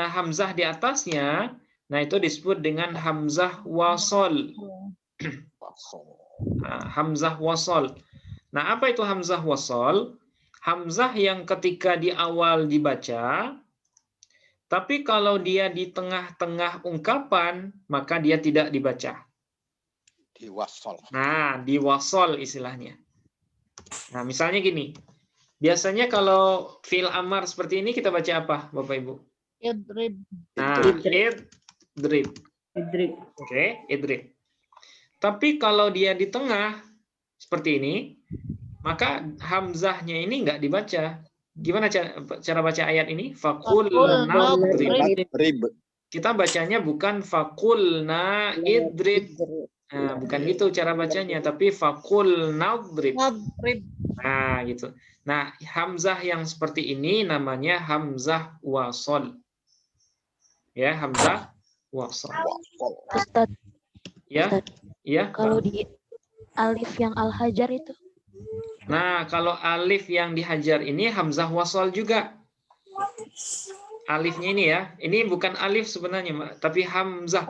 hamzah di atasnya, nah itu disebut dengan hamzah wasol. Nah, hamzah wasol. Nah, apa itu hamzah wasol? Hamzah yang ketika di awal dibaca, tapi kalau dia di tengah-tengah ungkapan, maka dia tidak dibaca. Diwasol. Nah, diwasol istilahnya. Nah, misalnya gini. Biasanya kalau fi'il amar seperti ini kita baca apa, Bapak Ibu? Idrib. Nah, idrib. Idrib. Oke, idrib. Tapi kalau dia di tengah seperti ini, maka hamzahnya ini nggak dibaca. Gimana cara baca ayat ini? Fakulna idrib. Kita bacanya bukan fakulna idrib. Nah, bukan gitu cara bacanya, tapi fakulna idrib. Nah, gitu. Nah, hamzah yang seperti ini namanya hamzah wasol. Ya, hamzah wasol. Ustaz, Ya, ya. kalau di alif yang al-hajar itu Nah, kalau alif yang dihajar ini hamzah wasol juga. Alifnya ini ya. Ini bukan alif sebenarnya, Mbak, tapi hamzah.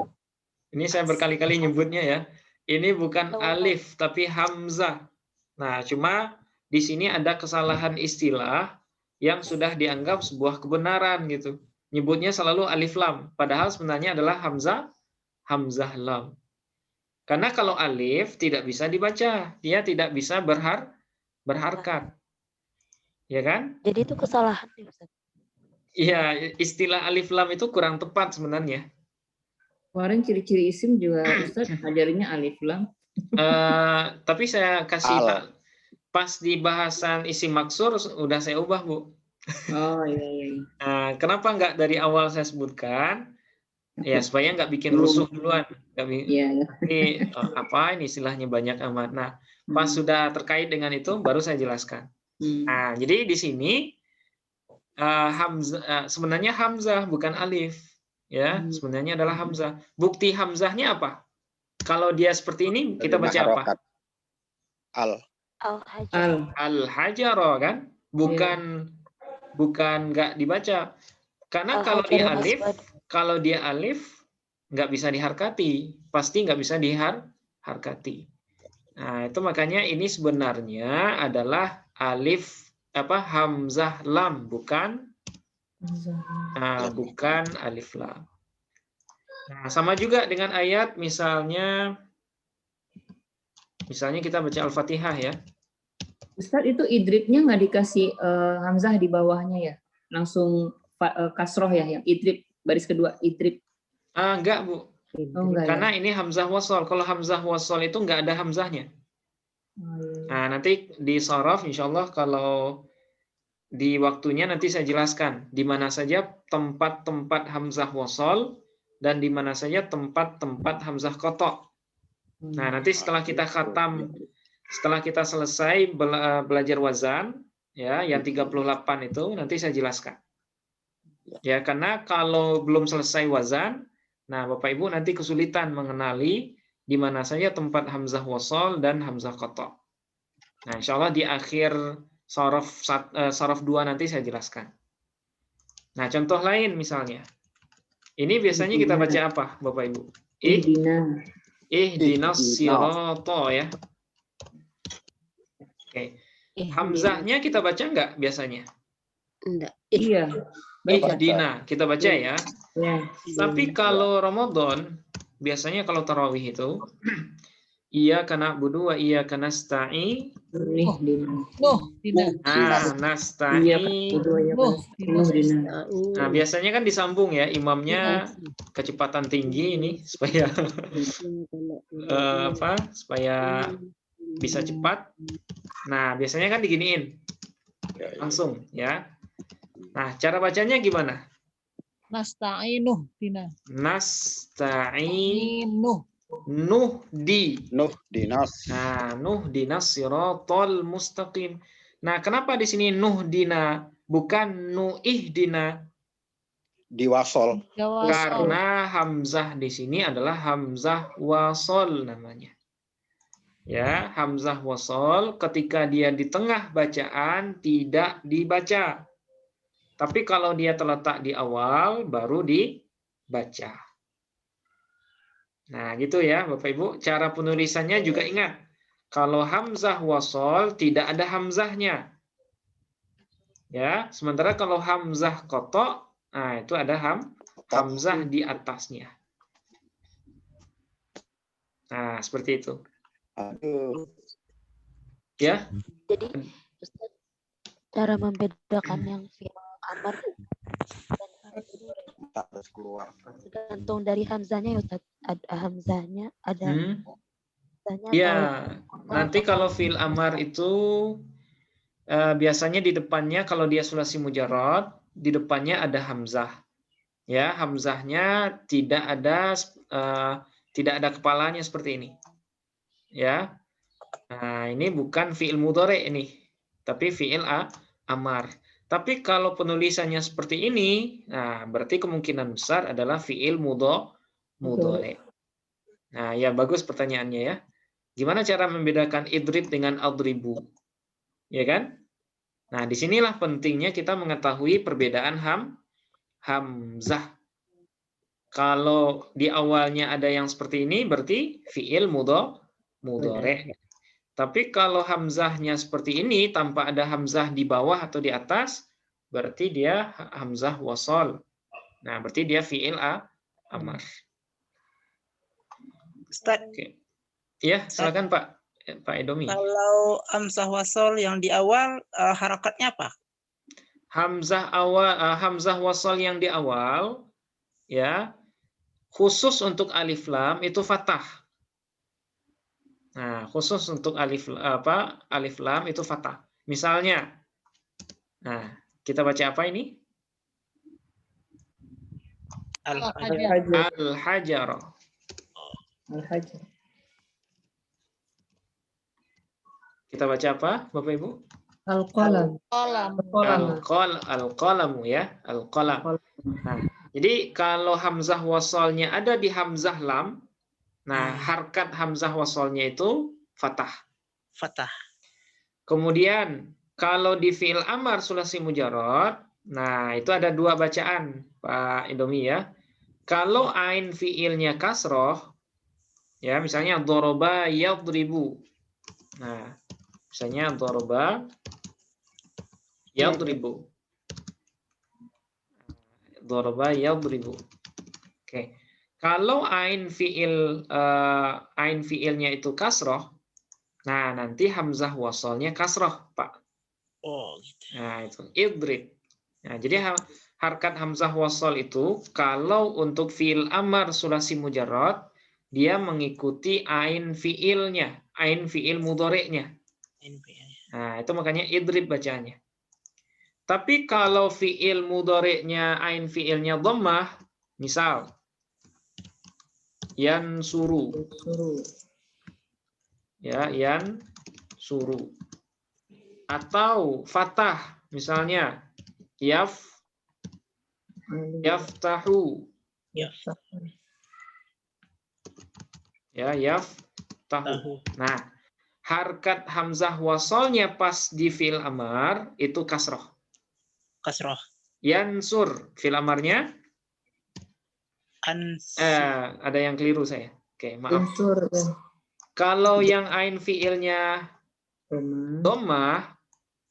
Ini saya berkali-kali nyebutnya ya. Ini bukan alif, tapi hamzah. Nah, cuma di sini ada kesalahan istilah yang sudah dianggap sebuah kebenaran gitu. Nyebutnya selalu alif lam, padahal sebenarnya adalah hamzah lam. Karena kalau alif tidak bisa dibaca, dia tidak bisa berharkat. Ya kan? jadi itu kesalahan ya, Ustaz. Iya, istilah alif lam itu kurang tepat sebenarnya. Kemarin ciri-ciri isim juga Ustaz ngajarinnya alif lam. Tapi saya kasih pas di bahasan isim maksur udah saya ubah, Bu. Oh iya. Kenapa nggak dari awal saya sebutkan? Ya supaya nggak bikin rusuh duluan. Iya. Ini apa ini istilahnya banyak amat. Nah, pas sudah terkait dengan itu baru saya jelaskan. Nah, jadi di sini hamzah sebenarnya hamzah bukan alif, ya. Sebenarnya adalah hamzah. Bukti hamzahnya apa? Kalau dia seperti ini kita baca apa? Al-hajar kan? Bukan nggak dibaca. Karena kalau dia alif nggak bisa diharkati, pasti nggak bisa diharkati. Nah, itu makanya ini sebenarnya adalah alif hamzah lam, bukan Nah, bukan alif lam. Nah, sama juga dengan ayat misalnya kita baca Al-Fatihah ya. Ustadz, itu idribnya nggak dikasih hamzah di bawahnya ya? Langsung kasroh ya, yang idrib baris kedua idrib. Enggak, Bu. Oh, enggak Karena ya? ini hamzah wasol. Kalau hamzah wasol itu enggak ada hamzahnya. Oh, iya. Nah, nanti di sorof insya Allah kalau di waktunya nanti saya jelaskan di mana saja tempat-tempat hamzah wasol dan di mana saja tempat-tempat hamzah kotok. Nah, nanti setelah kita khatam, setelah kita selesai belajar wazan, ya, yang 38 itu nanti saya jelaskan. Ya, karena kalau belum selesai wazan, nah Bapak Ibu nanti kesulitan mengenali di mana saja tempat hamzah wasol dan hamzah kotok. Nah, insya Allah di akhir sorof 2 nanti saya jelaskan. Nah, contoh lain misalnya. Ini biasanya kita baca apa, Bapak Ibu? Ihdinas sirata ya. Oke. Hamzahnya kita baca enggak biasanya? Enggak. Iya. Ihdina kita baca ya. Ya. Tapi kalau Ramadan biasanya kalau tarawih itu iyyaka na'budu wa iyyaka nasta'in. Nasta'in. Nah, biasanya kan disambung ya, imamnya kecepatan tinggi ini supaya supaya bisa cepat. Nah, biasanya kan diginiin. Langsung ya. Nah, cara bacanya gimana? Nasta'inu dina. Nasta'in Nuh. Nuhdinas. Nah, nuhdinas siratal mustaqim. Nah, kenapa di sini nuhdina bukan nuihdina? Di wasol. Karena hamzah di sini adalah hamzah wasol namanya. Ya, hamzah wasol ketika dia di tengah bacaan tidak dibaca. Tapi kalau dia terletak di awal baru dibaca. Nah, gitu ya Bapak Ibu. Cara penulisannya juga ingat. Kalau hamzah wasol tidak ada hamzahnya. Ya, sementara kalau hamzah kotok, nah itu ada hamzah di atasnya. Nah, seperti itu. Aduh. Ya. Jadi Ustaz, cara membedakan yang fi'il amar dan Harus keluar. tergantung dari hamzahnya ya Ustaz. Ada hamzahnya, ada hamzahnya Ya, atau nanti kalau fi'il amar itu biasanya di depannya kalau dia sulasi mujarrad, di depannya ada hamzah. Ya, hamzahnya tidak ada kepalanya seperti ini. Ya. Nah, ini bukan fi'il mudhari ini, tapi fi'il amar. Tapi kalau penulisannya seperti ini, nah berarti kemungkinan besar adalah fi'il mudhari. Nah, ya bagus pertanyaannya ya. Gimana cara membedakan idrib dengan adribu? Ya kan? Nah, disinilah pentingnya kita mengetahui perbedaan hamzah. Kalau di awalnya ada yang seperti ini, berarti fi'il mudhari. Tapi kalau hamzahnya seperti ini, tanpa ada hamzah di bawah atau di atas, berarti dia hamzah wasol. Nah, berarti dia fi'il amar. Ustaz, Oke. Ya, silakan Pak Edomi. kalau hamzah wasol yang di awal harakatnya apa? Hamzah wasol yang di awal ya, khusus untuk alif lam itu fathah. Nah, khusus untuk alif lam itu fathah. Misalnya, nah, kita baca apa ini? Al-Hajar. Kita baca apa, Bapak Ibu? Al-qalam. Al-qalamu ya, al-qalam. Nah, jadi kalau hamzah wasolnya ada di hamzah lam, nah harkat hamzah wasolnya itu fathah. Kemudian kalau di fi'il amar sulasi mujarrad, nah itu ada dua bacaan Pak Indomie ya. Kalau ain fi'ilnya kasroh, ya misalnya doroba yadribu. Nah, misalnya doroba yadribu. Daraba yadribu. Oke. Kalau ain fiilnya itu kasroh, nah nanti hamzah wasolnya kasroh, Pak. Oh, gitu. Nah, itu idrib. Nah, jadi harkat hamzah wasol itu kalau untuk fiil amar sulasi mujarrad, dia mengikuti ain fiilnya, ain fiil mudhari'nya. Nah, itu makanya idrib bacaannya. Tapi kalau fiil mudhari'nya ain fiilnya dhammah, misal yansuru. Ya, yansuru. Atau fatah, misalnya yaftahu. Ya, yaftahu. Nah, harkat hamzah wasolnya pas di fi'il amar itu kasroh. Kasroh. Yansur, fi'il amarnya ada yang keliru saya. Oke, maaf. Unsur, ya. Kalau yang ain fiilnya dhammah,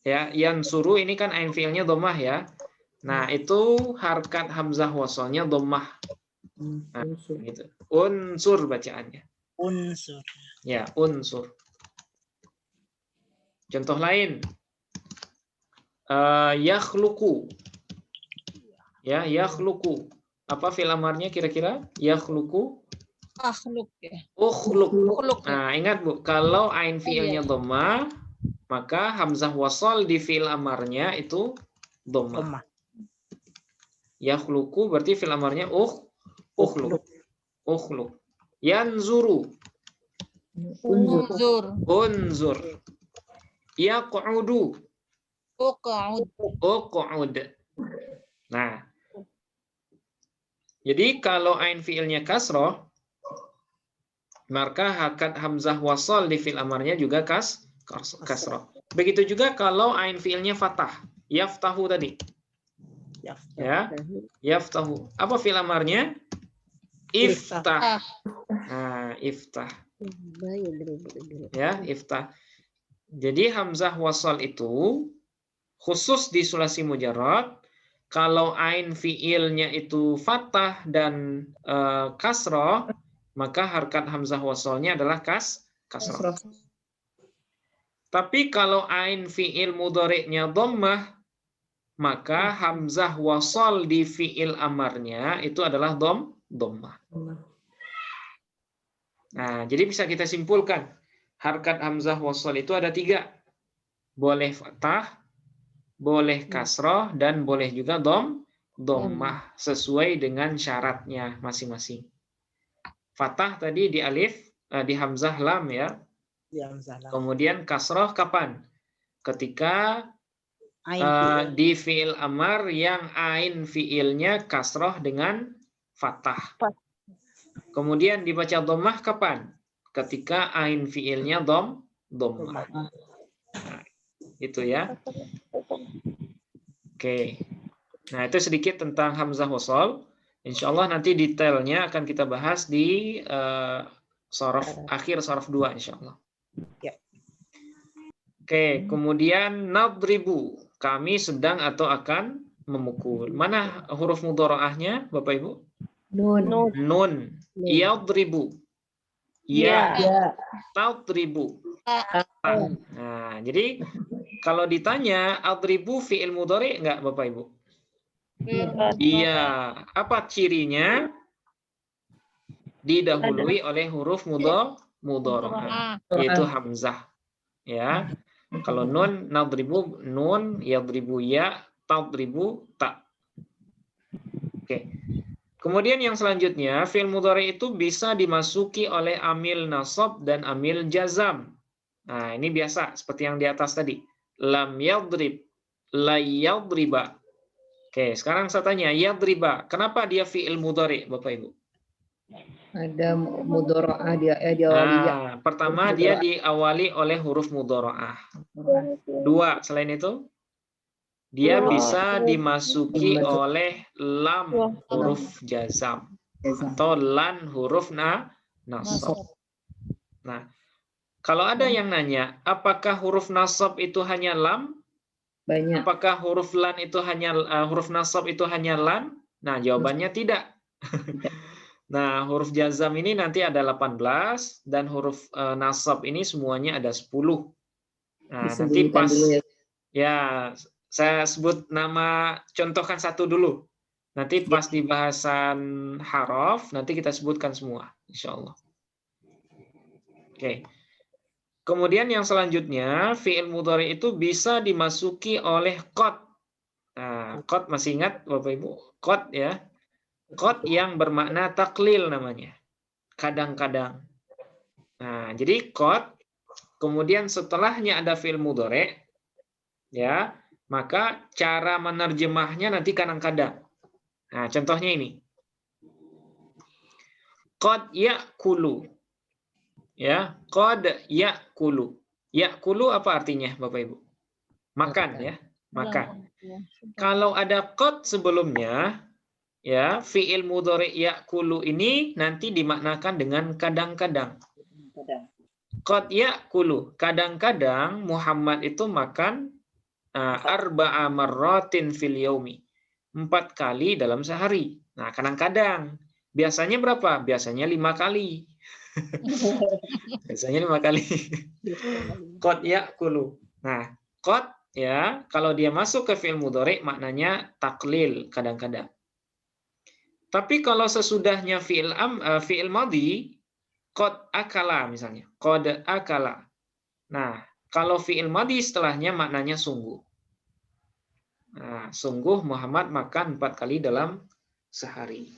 ya, yansuru ini kan ain fiilnya dhammah ya. Nah, itu harkat hamzah wasolnya dhammah. Nah, gitu. Unsur bacaannya. Unsur. Ya, unsur. Contoh lain. Yakhluqu. Ya, yakhluqu. Apa fi'il amarnya kira-kira? Yakhluqu. Akhluk ya. Ukhluq. Nah, ingat Bu, kalau ain fiilnya dhammah, maka hamzah wasal di fi'il amarnya itu dhammah. Yakhluqu berarti fi'il amarnya ukhluq. Ukhluq. Yanzuru. Unzur. Yaq'udu. Uq'ud. Nah, jadi kalau ain fiilnya kasroh, maka hakat hamzah wasal di fi'il amarnya juga kasroh. Begitu juga kalau ain fiilnya fathah, yaftahu tadi. Ya, yaftahu. Apa fi'il amarnya? Iftah. Nah, iftah. Ya, iftah. Jadi hamzah wasal itu khusus di sulasi mujarrad, kalau ain fiilnya itu fathah dan kasroh, maka harkat hamzah wasalnya adalah kasroh. Tapi kalau ain fiil mudhari'nya dhammah, maka hamzah wasal di fiil amarnya itu adalah dhammah. Nah, jadi bisa kita simpulkan harkat hamzah wasal itu ada 3. Boleh fathah, boleh kasroh, dan boleh juga dhammah sesuai dengan syaratnya masing-masing. Fathah tadi di alif, di hamzah lam ya. Kemudian kasroh kapan? Ketika di fi'il amar yang ain fi'ilnya kasroh dengan fathah. Kemudian dibaca dhammah kapan? Ketika ain fi'ilnya dhammah. Nah, itu ya. Oke. Nah, itu sedikit tentang hamzah wasal. Insyaallah nanti detailnya akan kita bahas di akhir sorof 2 insyaallah. Ya. Oke, kemudian nadribu. Kami sedang atau akan memukul. Mana huruf mudharaahnya, Bapak Ibu? Nun. Yadribu. Ya. Tadribu. Nah, jadi kalau ditanya adribu fi'il mudhari enggak Bapak Ibu? Iya. Apa cirinya? Didahului oleh huruf mudharaah, yaitu hamzah. Ya. Kalau nun nadribu nun, yadribu ya, tadribu ta. Oke. Kemudian yang selanjutnya fi'il mudhari itu bisa dimasuki oleh amil nasab dan amil jazam. Nah, ini biasa seperti yang di atas tadi. Lam yadrib, la yadriba. Oke, sekarang saya tanya, yadriba, kenapa dia fi'il mudhari, Bapak Ibu? Ada mudharaah dia diawali ya. Nah, pertama dia diawali oleh huruf mudharaah. 2, selain itu dia bisa dimasuki oleh lam huruf jazam atau lan huruf nasab. Nah, kalau ada yang nanya, apakah huruf nasab itu hanya lam? Banyak. Apakah huruf lan itu hanya huruf nasab itu hanya lan? Nah, jawabannya tidak. Nah, huruf jazam ini nanti ada 18 dan huruf nasab ini semuanya ada 10. Nah, nanti Disembunyikan pas dulu ya. ya saya sebut nama, contohkan satu dulu. Nanti pas di bahasan haraf nanti kita sebutkan semua, insya Allah. Oke. Kemudian yang selanjutnya, fi'il mudhari itu bisa dimasuki oleh qad. Nah, qad masih ingat Bapak Ibu? Qad ya. Qad yang bermakna taklil namanya. Kadang-kadang. Nah, jadi qad, kemudian setelahnya ada fi'il mudhari, ya, maka cara menerjemahnya nanti kadang-kadang. Nah, contohnya ini. Qad ya'kulu. Ya, qad ya'kulu. Ya'kulu apa artinya, Bapak Ibu? Makan ya, makan. Kalau ada qad sebelumnya, ya, fi'il mudhari ya'kulu ini nanti dimaknakan dengan kadang-kadang. Qad ya'kulu, kadang-kadang Muhammad itu makan arba'a marratin fil yaumi. 4 kali dalam sehari. Nah, kadang-kadang. Biasanya berapa? Biasanya 5 kali. Biasanya 5 kali. Qad ya'kulu. Nah, qad ya, kalau dia masuk ke fi'il mudhari maknanya taklil kadang-kadang. Tapi kalau sesudahnya fi'il madhi, qad akala misalnya. Qad akala. Nah, kalau fi'il madhi setelahnya maknanya sungguh. Nah, sungguh Muhammad makan 4 kali dalam sehari.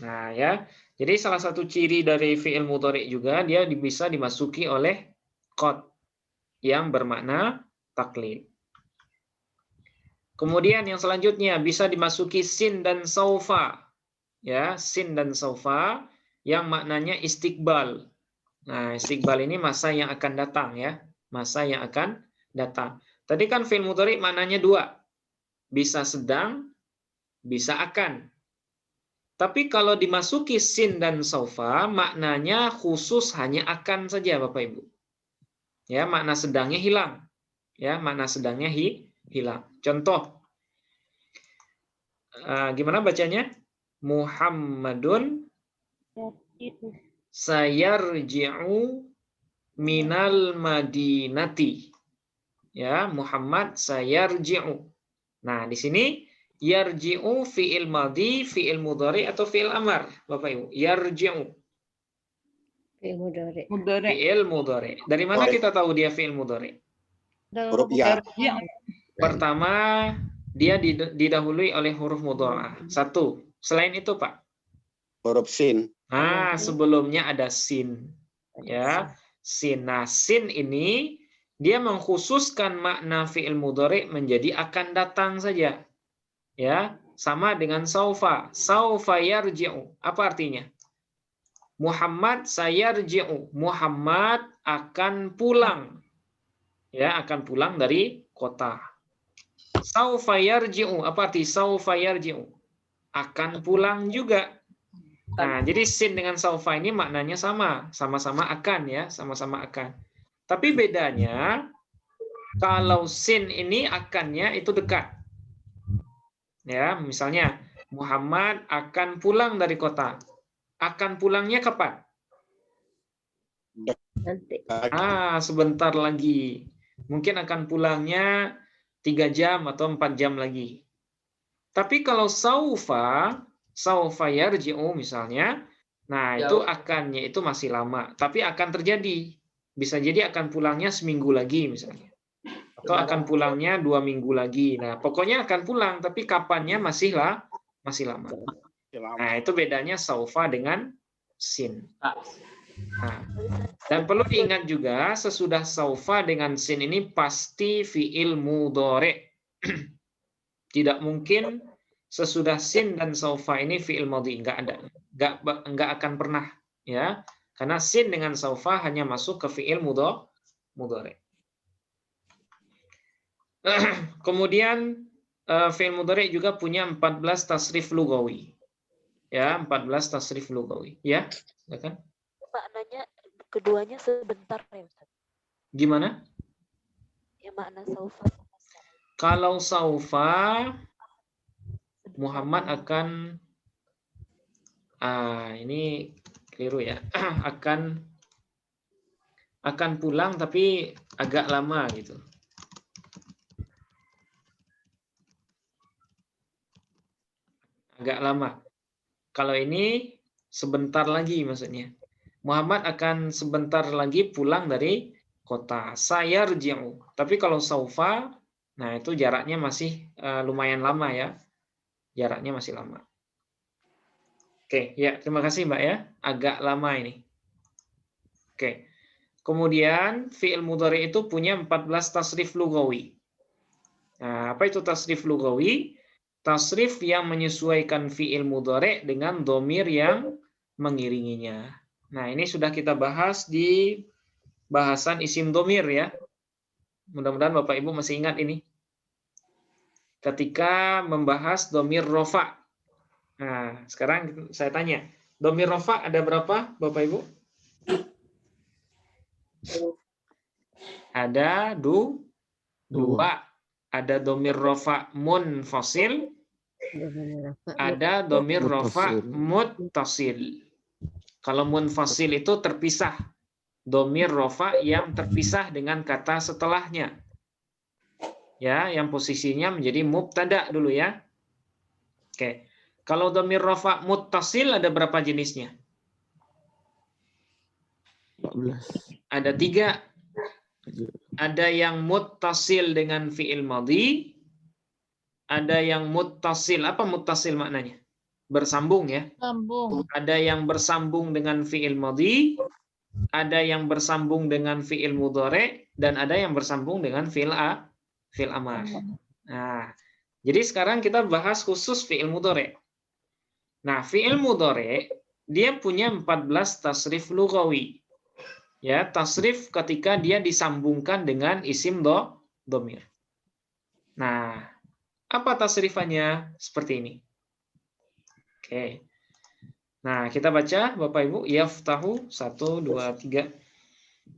Nah, ya. Jadi salah satu ciri dari fi'il mudhari juga dia bisa dimasuki oleh qad yang bermakna taklil. Kemudian yang selanjutnya bisa dimasuki sin dan saufa. Ya, sin dan saufa yang maknanya istiqbal. Nah, istiqbal ini masa yang akan datang ya. Masa yang akan datang. Tadi kan fi'il mudhari maknanya 2. Bisa sedang, bisa akan. Tapi kalau dimasuki sin dan saufa, maknanya khusus hanya akan saja Bapak Ibu. Ya, makna sedangnya hilang. Ya, makna sedangnya hilang. Contoh. Gimana bacanya? Muhammadun sayarji'u minal madinati. Ya, Muhammad sayarji'u. Nah, di sini yarji'u fi'il madhi, fi'il mudhari atau fi'il amar, Bapak Ibu. Yarji'u. Fi'il mudhari. Fi'il mudhari. Dari mana kita tahu dia fi'il mudhari? Huruf ya. Pertama, dia didahului oleh huruf mudhara'ah. 1. Selain itu, Pak? Huruf sin. Nah, sebelumnya ada sin. Ya, sin. Nah, sin ini dia mengkhususkan makna fi'il mudhari menjadi akan datang saja. Ya, sama dengan saufa. Saufa yarji'u. Apa artinya? Muhammad sayarji'u. Muhammad akan pulang. Ya, akan pulang dari kota. Saufa yarji'u. Apa arti saufa yarji'u? Akan pulang juga. Nah, jadi sin dengan saufa ini maknanya sama. Sama-sama akan ya, sama-sama akan. Tapi bedanya, kalau sin ini akannya itu dekat. Ya, misalnya Muhammad akan pulang dari kota. Akan pulangnya kapan? Nanti. Sebentar lagi. Mungkin akan pulangnya 3 jam atau 4 jam lagi. Tapi kalau saufa yarji'u misalnya, nah itu akannya itu masih lama. Tapi akan terjadi. Bisa jadi akan pulangnya seminggu lagi misalnya. Atau akan pulangnya 2 minggu lagi. Nah, pokoknya akan pulang, tapi kapannya masih lama. Nah, itu bedanya saufa dengan sin. Nah, dan perlu diingat juga, sesudah saufa dengan sin ini pasti fi'il mudhari. Tidak mudhari sesudah sin dan saufa ini fi'il madhi. Enggak ada. Enggak akan pernah. Ya, karena sin dengan saufa hanya masuk ke fi'il mudhari. Kemudian fi'il mudhari juga punya 14 tasrif lugawi. Ya, 14 tasrif lugawi. Ya, kan? Maknanya keduanya sebentar ya Ustaz. Gimana? Ya makna saufa. Kalau saufa Muhammad akan ini keliru ya. akan pulang tapi agak lama gitu. Agak lama. Kalau ini sebentar lagi maksudnya. Muhammad akan sebentar lagi pulang dari kota. Sayarji'u. Tapi kalau saufa, nah itu jaraknya masih lumayan lama ya. Jaraknya masih lama. Oke, ya terima kasih Mbak ya. Agak lama ini. Oke. Kemudian fi'il mudhari itu punya 14 tasrif lugawi. Nah, apa itu tasrif lugawi? Tasrif yang menyesuaikan fi'il mudhari dengan domir yang mengiringinya. Nah, ini sudah kita bahas di bahasan isim domir ya. Mudah-mudahan Bapak Ibu masih ingat ini. Ketika membahas domir rofa. Nah, sekarang saya tanya. Domir rofa ada berapa Bapak Ibu? Ada dua. Ada domir rofa munfasil. Ada domir rofa muttasil. Kalau munfasil itu terpisah. Domir rofa yang terpisah dengan kata setelahnya. Ya, yang posisinya menjadi mubtada dulu ya. Oke. Kalau domir rofa muttasil ada berapa jenisnya? 14. Ada 3. Ada yang muttasil dengan fi'il madhi. Ada yang muttasil. Apa muttasil maknanya? Bersambung ya. Sambung. Ada yang bersambung dengan fi'il madhi. Ada yang bersambung dengan fi'il mudhari. Dan ada yang bersambung dengan fi'il amar. Nah, jadi sekarang kita bahas khusus fi'il mudhari. Nah, fi'il mudhari dia punya 14 tasrif lughawi. Ya, tasrif ketika dia disambungkan dengan isim domir. Nah, apa tasrifannya? Seperti ini. Oke. Nah, kita baca Bapak Ibu. Yaftahu 1, 2, 3.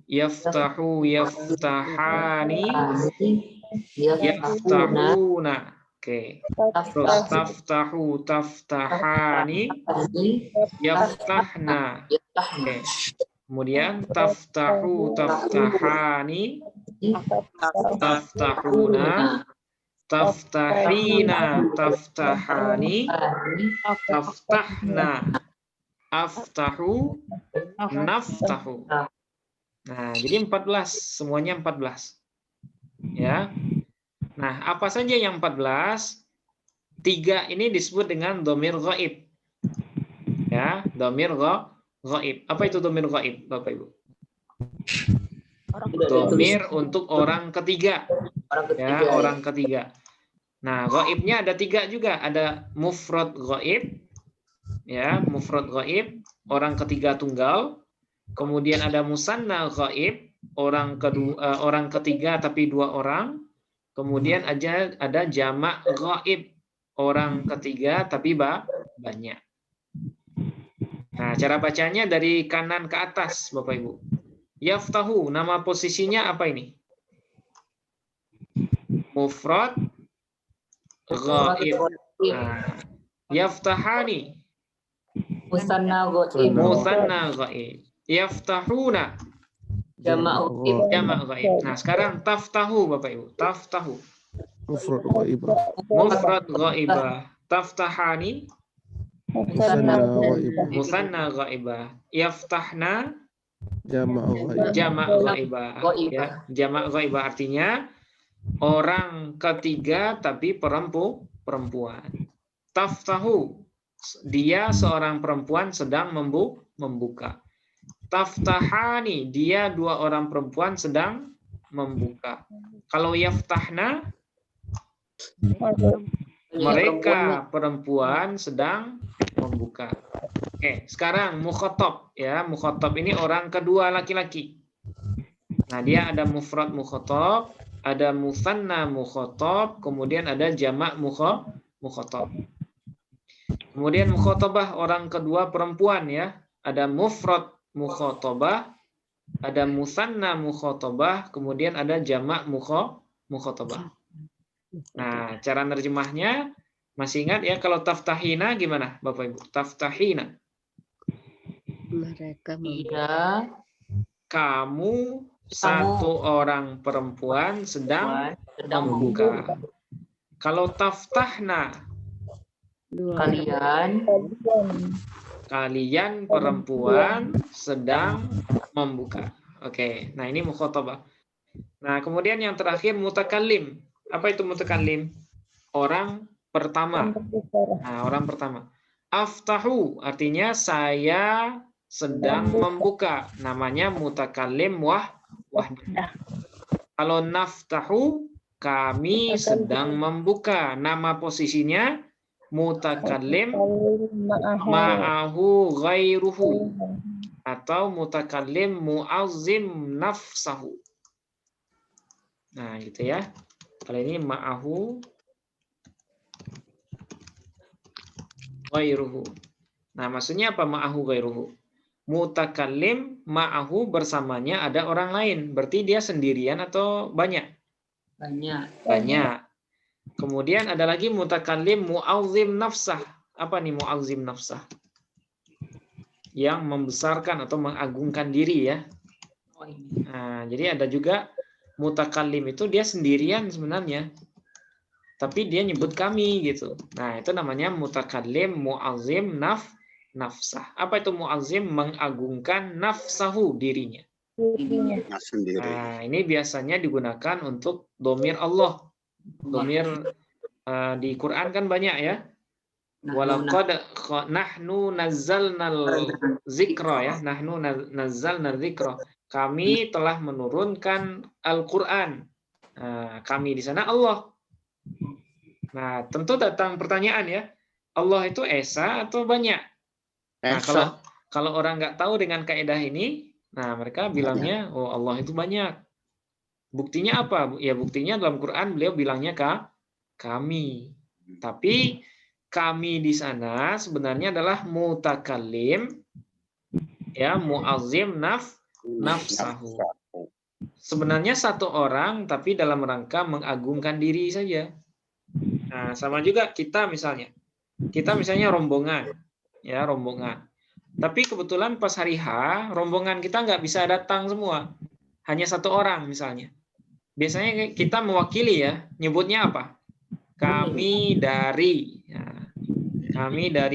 Yaftahu, yaftahani, yaftahuna. Oke. Terus taftahu, taftahani, yaftahna. Oke. Kemudian taftahu, taftahani, taftahuna, taftahina, taftahani, taftahna, aftahu, naftahu. Nah, jadi 14, semuanya 14. Ya. Nah, apa saja yang 14? 3 ini disebut dengan domir ghaib. Ya, domir ghaib. Apa itu domir ghaib, Bapak Ibu? Domir untuk orang ketiga. Ya, orang ketiga. Nah, ghaibnya ada 3 juga. Ada mufrad ghaib. Ya, mufrad ghaib, orang ketiga tunggal. Kemudian ada musanna ghaib, orang ketiga tapi 2 orang. Kemudian ada jamak ghaib, orang ketiga tapi banyak. Nah, cara bacanya dari kanan ke atas, Bapak Ibu. Yaftahu, nama posisinya apa ini? Mufrad ghaib. Nah, yaftahani. Musanna ghaib. Musanna ghaib. Yaftahuna. Jamak ghaib. Jamak ghaib. Nah, sekarang taftahu Bapak Ibu. Taftahu. Mufrad ghaibah. Mufrad ghaibah. Taftahani. Musanna ghaibah. Yaftahna. Jamak ghaibah. Ya, jamak ghaibah artinya orang ketiga tapi perempuan. Taftahu, dia seorang perempuan sedang membuka. Taftahani, dia 2 orang perempuan sedang membuka. Kalau yaftahna, mereka perempuan sedang membuka. Oke, sekarang mukhatab ya. Mukhatab ini orang kedua laki-laki. Nah, dia ada mufrad mukhatab, ada musanna mukhatab, kemudian ada jamak mukhatab. Kemudian mukhatabah orang kedua perempuan ya. Ada mufrad mukhatabah, ada musanna mukhatabah, kemudian ada jamak mukhatabah. Nah, cara nerjemahnya Masih ingat ya kalau taftahina gimana Bapak Ibu? Taftahina. Mereka Tidak. Kamu satu orang perempuan sedang membuka. Kalau taftahna, kalian perempuan sedang membuka. Oke, nah ini mukhatabah. Nah, kemudian yang terakhir mutakallim. Apa itu mutakallim? Orang pertama. Nah, orang pertama. Aftahu artinya saya sedang membuka. Namanya mutakallim wahdah. Kalau naftahu kami sedang membuka. Nama posisinya mutakallim ma'ahu ghairuhu atau mutakallim mu'azzim nafsahu. Nah, gitu ya. Kalau ini ma'ahu ghairuhu. Nah, maksudnya apa ma'ahu ghairuhu? Mutakallim ma'ahu bersamanya ada orang lain. Berarti dia sendirian atau banyak? Banyak. Kemudian ada lagi mutakallim mu'azzim nafsah. Apa nih mu'azzim nafsah? Yang membesarkan atau mengagungkan diri ya. Nah, jadi ada juga mutakallim itu dia sendirian sebenarnya. Tapi dia nyebut kami gitu. Nah, itu namanya mutakallim mu'azzim nafsah. Apa itu mu'azzim? Mengagungkan nafsahu dirinya. Nah, ini biasanya digunakan untuk dhamir Allah. Dhamir di Quran kan banyak ya. Walaqad nahnu nazzalnal zikra ya. Nahnu nazzalnal zikra. Kami telah menurunkan Al-Qur'an. Nah, kami di sana Allah. Nah, tentu datang pertanyaan ya. Allah itu esa atau banyak? Nah, kalau orang nggak tahu dengan kaidah ini, nah mereka bilangnya, oh Allah itu banyak. Buktinya apa? Ya buktinya dalam Quran beliau bilangnya kami. Tapi kami di sana sebenarnya adalah mutakallim, ya mu'azzim nafsahu. Sebenarnya satu orang, tapi dalam rangka mengagungkan diri saja. Nah, sama juga kita misalnya rombongan, ya rombongan. Tapi kebetulan pas hari H, rombongan kita nggak bisa datang semua, hanya satu orang misalnya. Biasanya kita mewakili ya, nyebutnya apa? Kami dari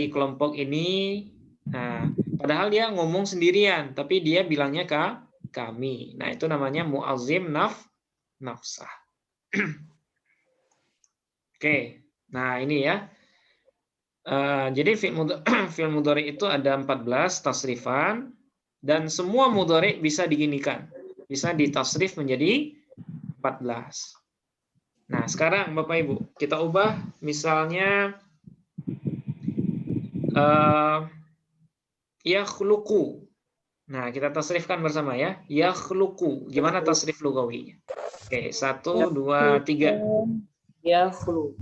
kelompok ini. Nah, padahal dia ngomong sendirian, tapi dia bilangnya kami. Nah, itu namanya mu'azzim nafsah. Oke, nah ini ya. Jadi fi'il mudhari itu ada 14 tasrifan dan semua mudhari bisa diginikan. Bisa ditasrif menjadi 14. Nah, sekarang Bapak Ibu, kita ubah misalnya yakhluqu. Nah, kita tasrifkan bersama ya. Yakhluqu. Gimana tasrif lugawinya? Oke, 1 2 3. Yakhluqani.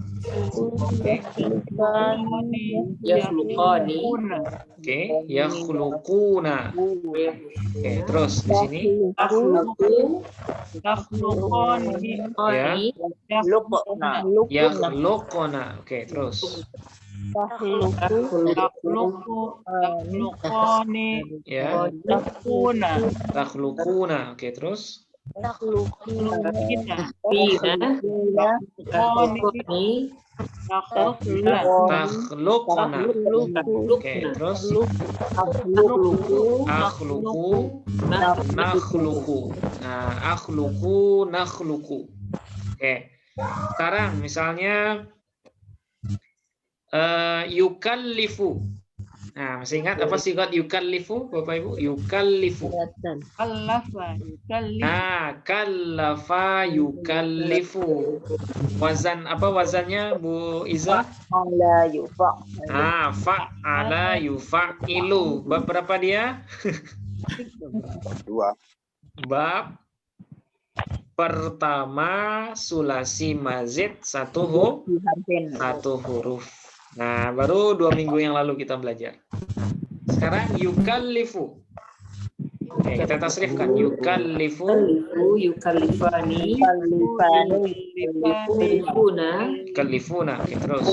Oke, yakhluquna. Oke, terus di sini ya. Yakhluquna. Oke, terus. Ya. Takhluquna. Oke, terus. Takhluqna. Oke, terus akhluqu nakhluqu. Nah, akhluqu nakhluqu. Oke. Sekarang misalnya yukallifu. Nah, masih ingat apa sigat yukallifu, Bapak Ibu? Yukallifu. Nah, kallafa yukallifu. Wazan apa wazannya, Bu Iza? Fa'ala yufa'ilu. Bab berapa dia? 2. Bab pertama sulasi mazid satu huruf. Nah, baru 2 minggu yang lalu kita belajar. Sekarang yukallifu. Oke, kita tasrifkan. Yukallifu, Yukallifani, yukallifuna, Oke, terus.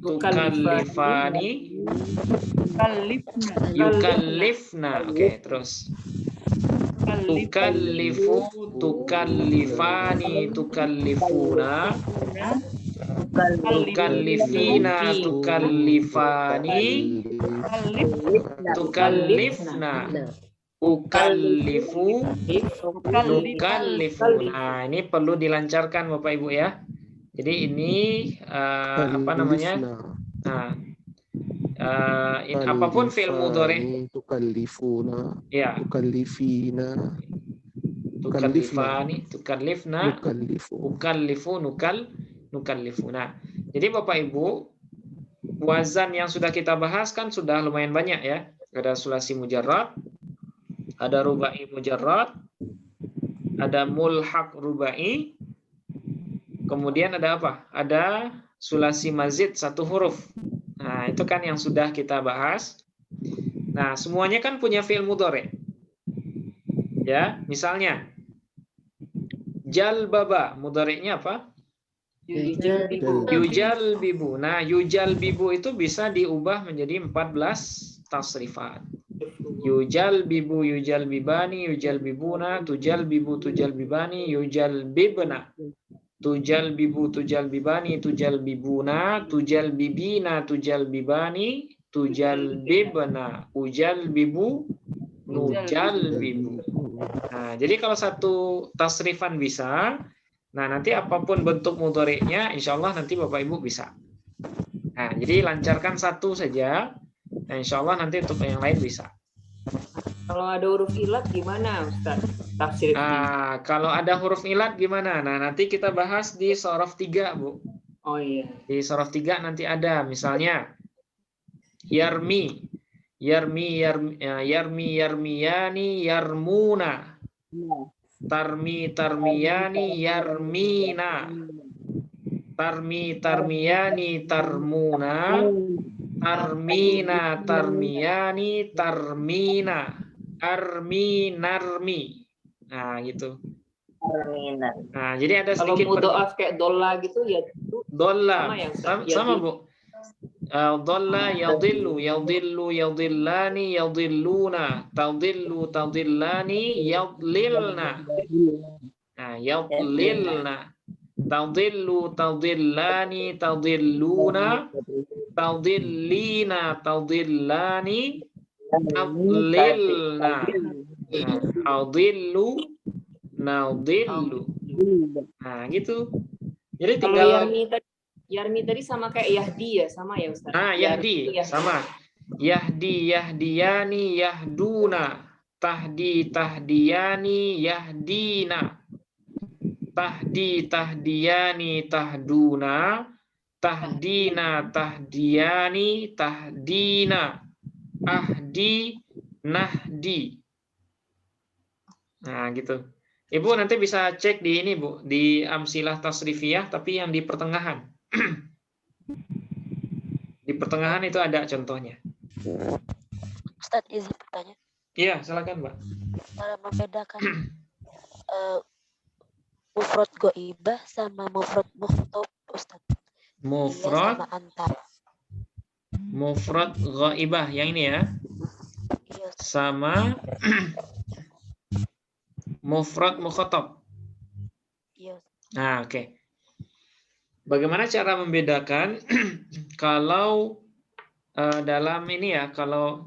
Tukallifani, yukallifna. Oke, terus. Tukallifani, tukallifuna. Tukallifina, tukallifani. Tukallifna. Ukallifu, nukallifu. Nah, ini perlu dilancarkan Bapak Ibu ya. Jadi ini apa namanya? Nah, apapun fi'il mudhari. Tukallifuna. Ya. Tukallifina. Tukallifani, tukallifna. Ukallifu, nukallifuna. Jadi Bapak Ibu, wazan yang sudah kita bahas kan sudah lumayan banyak ya. Ada sulasi mujarrad, ada rubai mujarrad, ada mulhaq rubai, kemudian ada apa? Ada sulasi mazid satu huruf. Nah, itu kan yang sudah kita bahas. Nah, semuanya kan punya fi'il mudhari. Ya, misalnya jalbaba, mudhari'nya apa? Yujalbibu. Nah, yujalbibu itu bisa diubah menjadi 14 tasrifat. Yujalbibu, yujalbibani, yujalbibuna, tujalbibu, tujalbibani, yujalbibna. Tujalbibu, tujalbibani, tujalbibuna, tujalbibina, tujalbibani, tujalbibna, ujalbibu, nujalbibu. Nah, jadi kalau satu tasrifan bisa, nah nanti apapun bentuk mudhari'nya, insya Allah nanti Bapak Ibu bisa. Nah, jadi lancarkan satu saja, nah insya Allah nanti untuk yang lain bisa. Kalau ada huruf ilat gimana Ustaz? Tafsirnya. Nah, kalau ada huruf ilat gimana? Nah, nanti kita bahas di sorof 3, Bu. Oh iya. Di sorof 3 nanti ada, misalnya yarmi, yarmiyani, yarmuna. Tarmiyani, yarmina. Tarmiyani, tarmuna. Tarmiyani, tarmina. Narmi. Nah, gitu. Nah, jadi ada Kalau sedikit mudhoaf kayak dolla gitu ya dolla. sama ya, Sama, Bu. Dolla, yadillu, yadillani, yadilluna. Tadillu, tadillani, yadlilna. Nah, yadlilna. Tadillu, tadillani, tadilluna. Tadillina, tadillani. Tadlilna. Adillu, nadillu. Nah, gitu. Jadi Kalau tinggal Yarmi tadi sama kayak Yahdi ya, sama ya Ustaz? Nah, Yahdi sama. Yahdi, Yahdiyani, Yahduna. Tahdi, Tahdiyani, Yahdina. Tahdi, Tahdiyani, Tahduna. Tahdina, Tahdiyani, Tahdina. Ahdi, Nahdi. Nah, gitu. Ibu nanti bisa cek di ini, Bu, di amsilah tasrifiyah, tapi yang di pertengahan. Di pertengahan itu ada contohnya. Ustadz, izin bertanya. Iya, silakan, Mbak. Cara membedakan mufrad goibah sama mufrad mukhtab, Ustadz. Mufrad Iya, sama antar. Mufrad ghaibah yang ini ya. Iya, Sama mufrad mukhatab. iya. Nah, oke. Bagaimana cara membedakan kalau dalam ini ya, kalau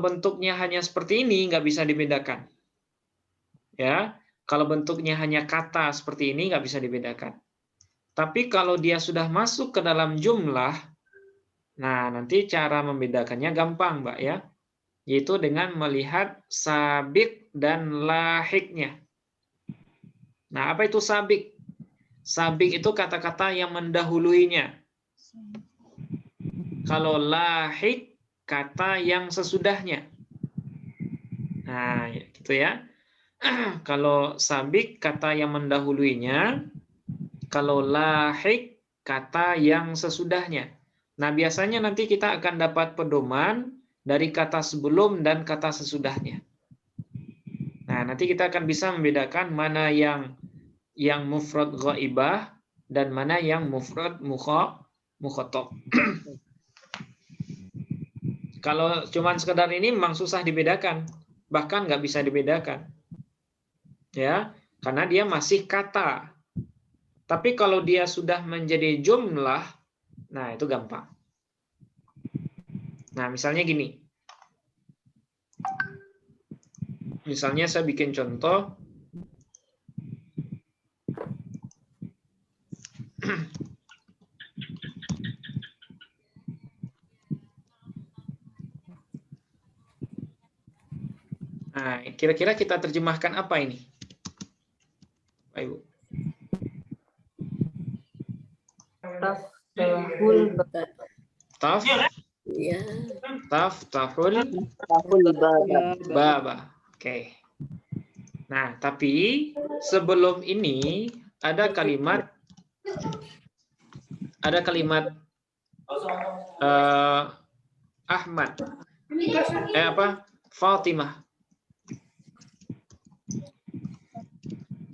bentuknya hanya seperti ini nggak bisa dibedakan. Ya, kalau bentuknya hanya kata seperti ini nggak bisa dibedakan. Tapi kalau dia sudah masuk ke dalam jumlah, nah nanti cara membedakannya gampang, Mbak ya. Yaitu dengan melihat sabik dan lahiknya. Nah, apa itu sabik? Sabik itu kata-kata yang mendahuluinya. Kalau lahik, kata yang sesudahnya. Nah, gitu ya. Kalau sabik, kata yang mendahuluinya. Kalau lahik, kata yang sesudahnya. Nah, biasanya nanti kita akan dapat pedoman dari kata sebelum dan kata sesudahnya. Nah, nanti kita akan bisa membedakan mana yang mufrad ghaibah dan mana yang mufrad mukhatab. Kalau cuman sekedar ini memang susah dibedakan, bahkan nggak bisa dibedakan, ya, karena dia masih kata. Tapi kalau dia sudah menjadi jumlah, nah itu gampang. Nah, misalnya gini. Misalnya saya bikin contoh. Nah, kira-kira kita terjemahkan apa ini? Pak Ibu. Taftahul baba. Oke. Nah, tapi sebelum ini ada kalimat Ahmad. Fatimah.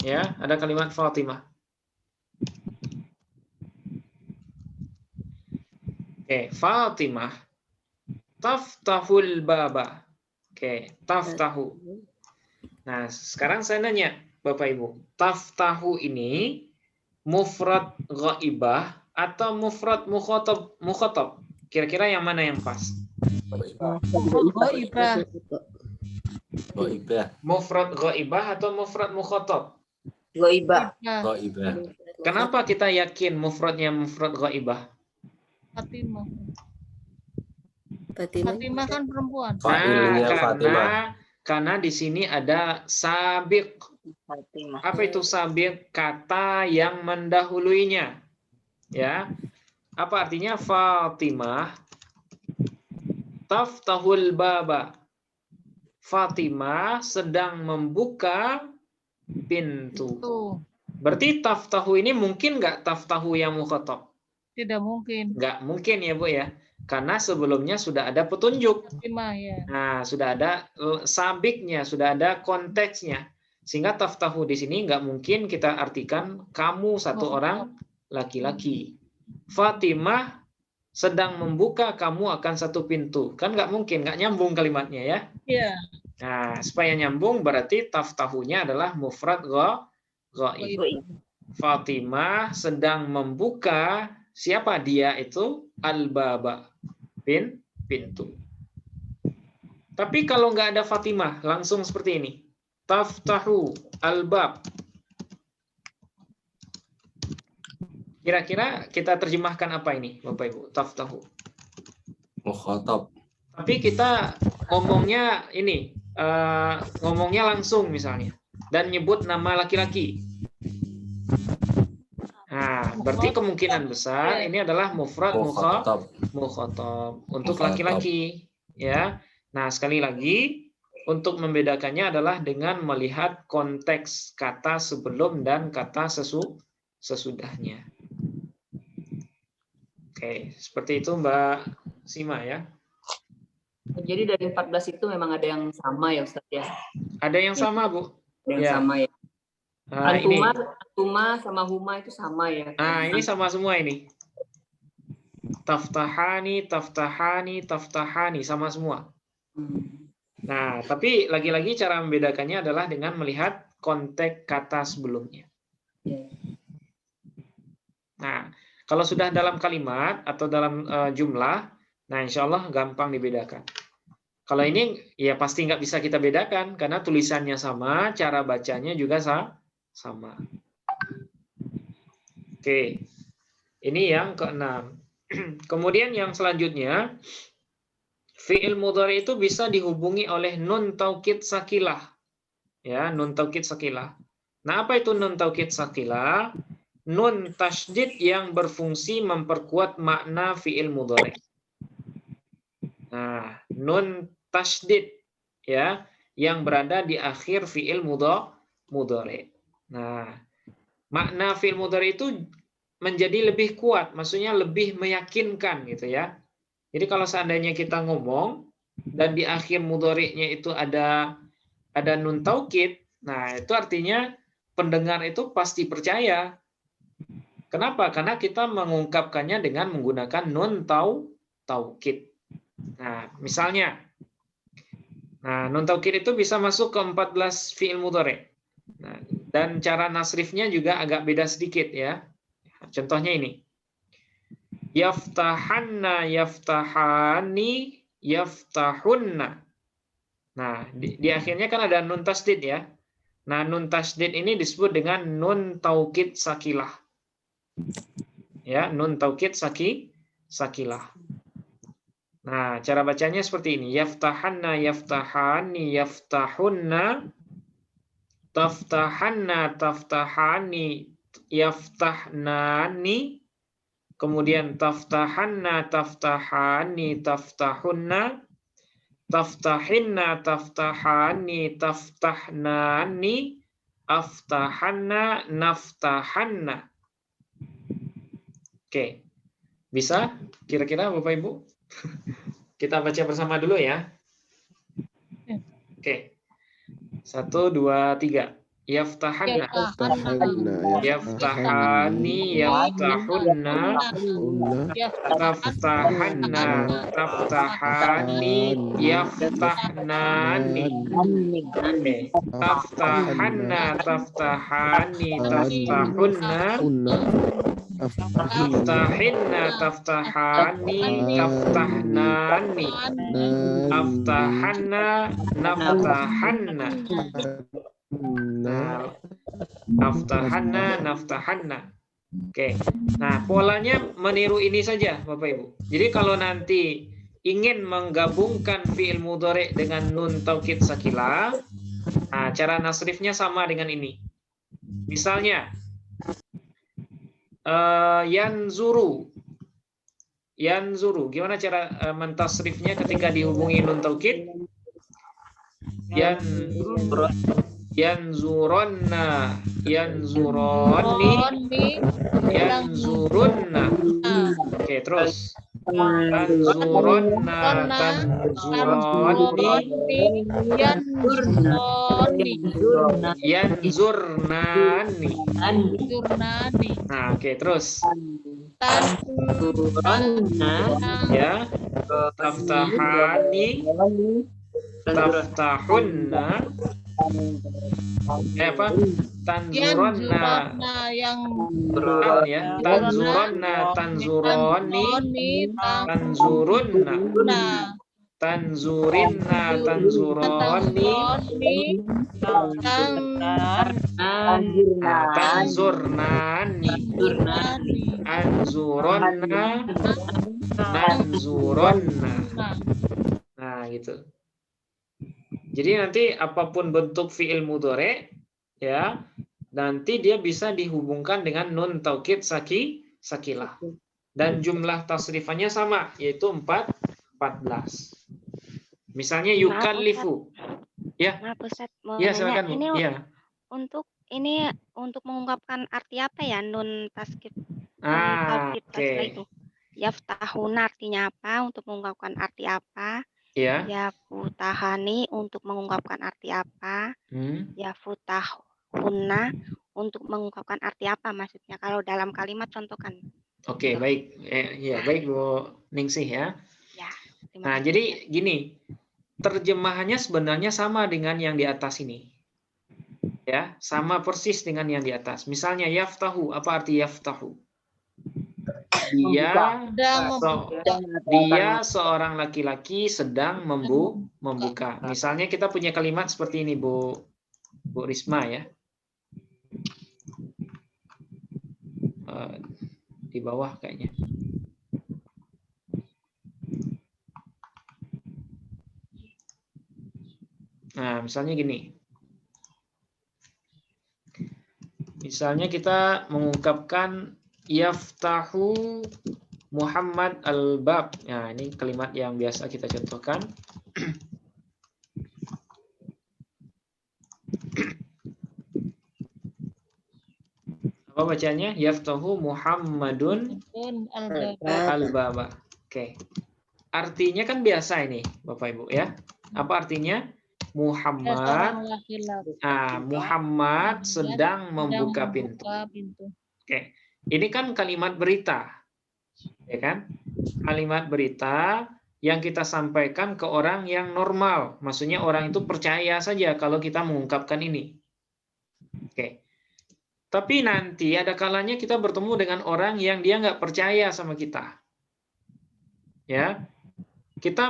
Ya, ada kalimat Fatimah. Oke, Fatimah taftahul baba. Oke, taftahu. Nah, sekarang saya nanya Bapak Ibu, taftahu ini mufrad ghaibah atau mufrad mukhatab? Kira-kira yang mana yang pas? Ghaibah. Mufrad ghaibah atau mufrad mukhatab? Ghaibah. Kenapa kita yakin mufradnya mufrad ghaibah? Fatimah. Fatimah. Fatimah kan perempuan. Karena di sini ada sabiq. Apa itu sabiq? Kata yang mendahuluinya. Ya. Apa artinya? Fatimah taftahul baba. Fatimah sedang membuka pintu. Berarti taftahu ini mungkin nggak taftahu yang mukhatab? Tidak mungkin. Nggak mungkin ya Bu ya. Karena sebelumnya sudah ada petunjuk. Fatimah, ya. Nah, sudah ada sabiknya, sudah ada konteksnya. Sehingga taftahu di sini nggak mungkin kita artikan kamu satu orang laki-laki. Fatimah sedang membuka kamu akan satu pintu. Kan nggak mungkin, nggak nyambung kalimatnya ya. Iya. Nah, supaya nyambung berarti taftahunya adalah mufrad ghaib. Fatimah sedang membuka, siapa dia itu? Al-baba, pintu. Tapi kalau nggak ada Fatimah, langsung seperti ini. Taftahu al-bab. Kira-kira kita terjemahkan apa ini, Bapak Ibu? Taftahu. Mukhatab. Tapi kita ngomongnya ini, ngomongnya langsung misalnya. Dan nyebut nama laki-laki. Nah, berarti kemungkinan besar ini adalah mufrad mukhatab untuk laki-laki, ya. Nah, sekali lagi untuk membedakannya adalah dengan melihat konteks kata sebelum dan kata sesudahnya. Oke, seperti itu Mbak Sima ya. Jadi dari 14 itu memang ada yang sama ya Ustaz ya? Ada yang sama Bu. Ada yang sama ya. Nah, Antuma sama huma itu sama ya. Nah, ini sama semua ini. Taftahani, sama semua. Nah, tapi lagi-lagi cara membedakannya adalah dengan melihat konteks kata sebelumnya. Nah, kalau sudah dalam kalimat atau dalam jumlah, nah insya Allah gampang dibedakan. Kalau ini ya pasti nggak bisa kita bedakan karena tulisannya sama, cara bacanya juga sama. Oke, ini yang keenam. Kemudian yang selanjutnya, fi'il mudhari itu bisa dihubungi oleh nun taukid sakilah. Ya, nun taukid sakilah. Nah, apa itu nun taukid sakilah? Nun tasydid yang berfungsi memperkuat makna fi'il mudhari. Nah, nun tasydid ya, yang berada di akhir fi'il mudhari. Nah, makna fi'il mudhari itu menjadi lebih kuat, maksudnya lebih meyakinkan gitu ya. Jadi kalau seandainya kita ngomong dan di akhir mudhari'nya itu ada nun taukid, nah itu artinya pendengar itu pasti percaya. Kenapa? Karena kita mengungkapkannya dengan menggunakan nun taukid. Nah, misalnya, nun taukid itu bisa masuk ke 14 fi'il mudhari'. Nah, dan cara nasrifnya juga agak beda sedikit ya. Contohnya ini. Yaftahanna, yaftahani, yaftahunna. Nah, di akhirnya kan ada nun tasdid ya. Nah, nun tasdid ini disebut dengan nun taukid sakilah. Ya, nun taukid sakilah. Nah, cara bacanya seperti ini. Yaftahanna, yaftahani, yaftahunna, taftahanna, taftahani, yaftahnani, kemudian taftahanna, taftahani, taftahunna, taftahinna, taftahani, taftahnani, aftahanna, naftahanna. Oke. Bisa kira-kira Bapak Ibu? Kita baca bersama dulu ya. Oke. 1, 2, 3. Yaftahanna, yaftahani, yaftahunna, taftahanna, taftahani, yaftahnani. Taftahanna, taftahani, taftahunna, taftahinna, taftahani, taftahnani, aftahanna, naftahanna. Nah, naftahanna, naftahanna. Oke. Nah, polanya meniru ini saja, Bapak Ibu. Jadi kalau nanti ingin menggabungkan fi'il mudhari' dengan nun taukid sakilah, nah, cara nasrifnya sama dengan ini. Misalnya, yanzuru. Yanzuru. Gimana cara mentasrifnya ketika dihubungi nun taukid? Yanzuronna, yanzuroni, yanzurunna. Oke, terus. Tanzuronna, tanzuroni, yanzurnani. Nah, oke, terus. Ya, taftahani, taftahunna, tanzuronna, yang ya, tanzuronna, tanzuroni, tanzurunna, tanzurinna, tanzuroni, tanzurnani, anzuronna, nanzuronna. Nah, gitu. Jadi nanti apapun bentuk fi'il mudhari' ya, nanti dia bisa dihubungkan dengan nun taukid sakilah. Dan jumlah tasrifannya sama, yaitu 14. Misalnya yukallifu. Ya. Maaf Ustaz, mau Ya, nanya, silakan Bu. ini Ya. untuk mengungkapkan arti apa ya nun taukid Oke. sakilah itu? Yaftahuna artinya apa? Untuk mengungkapkan arti apa? Ya. Yafutahani untuk mengungkapkan arti apa? Yafutahunna untuk mengungkapkan arti apa maksudnya? Kalau dalam kalimat contohkan. Oke, baik. Ya, baik Bu Ningsih ya. Ya. Nah, jadi gini, terjemahannya sebenarnya sama dengan yang di atas ini. Ya, sama persis dengan yang di atas. Misalnya yaftahu, apa arti yaftahu? Dia seorang laki-laki sedang membuka. Misalnya kita punya kalimat seperti ini, Bu Risma ya. Di bawah kayaknya. Nah, misalnya gini. Misalnya kita mengungkapkan yaftahu Muhammad al-bab. Nah, ini kalimat yang biasa kita contohkan. Apa Apa bacanya? Yaftahu Muhammadun al-baba. Oke. Artinya kan biasa ini, Bapak Ibu ya. Apa artinya? Muhammad Muhammad sedang membuka pintu. Oke. Ini kan kalimat berita. Ya kan? Kalimat berita yang kita sampaikan ke orang yang normal. Maksudnya orang itu percaya saja kalau kita mengungkapkan ini. Oke. Tapi nanti ada kalanya kita bertemu dengan orang yang dia nggak percaya sama kita. Ya, kita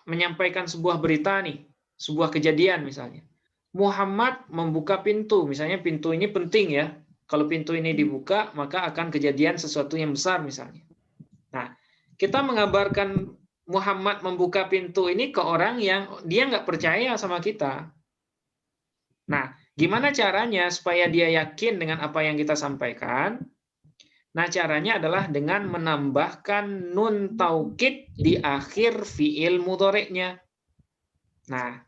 menyampaikan sebuah berita nih, sebuah kejadian misalnya. Muhammad membuka pintu, misalnya pintu ini penting ya. Kalau pintu ini dibuka, maka akan kejadian sesuatu yang besar misalnya. Nah, kita mengabarkan Muhammad membuka pintu ini ke orang yang dia nggak percaya sama kita. Nah, gimana caranya supaya dia yakin dengan apa yang kita sampaikan? Nah, caranya adalah dengan menambahkan nun taukid di akhir fiil mudhari'nya. Nah,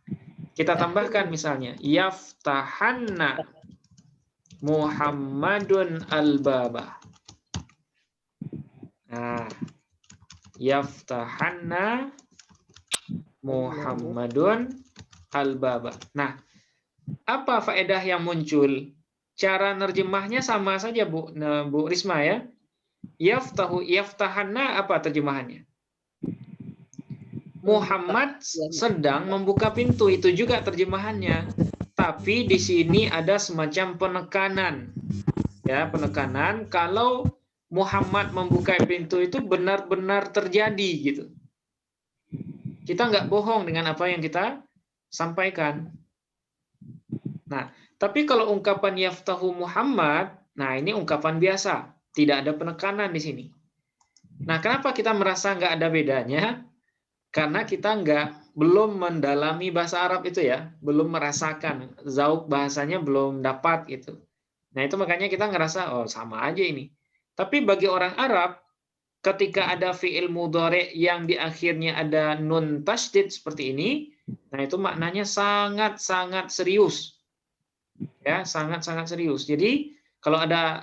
kita tambahkan misalnya yaftahanna Muhammadun al-baba. Nah, yaftahanna Muhammadun al-baba. Nah, apa faedah yang muncul? Cara nerjemahnya sama saja, Bu Risma ya. Yaftahanna apa terjemahannya? Muhammad sedang membuka pintu, itu juga terjemahannya. Tapi di sini ada semacam penekanan. Ya, penekanan kalau Muhammad membuka pintu itu benar-benar terjadi gitu. Kita nggak bohong dengan apa yang kita sampaikan. Nah, tapi kalau ungkapan yaftahu Muhammad, nah ini ungkapan biasa, tidak ada penekanan di sini. Nah, kenapa kita merasa nggak ada bedanya? Karena kita belum mendalami bahasa Arab itu ya, belum merasakan, zauk bahasanya belum dapat gitu. Nah, itu makanya kita ngerasa, oh sama aja ini. Tapi bagi orang Arab, ketika ada fi'il mudhari' yang di akhirnya ada nun tasydid seperti ini, nah itu maknanya sangat-sangat serius. Ya, sangat-sangat serius. Jadi kalau ada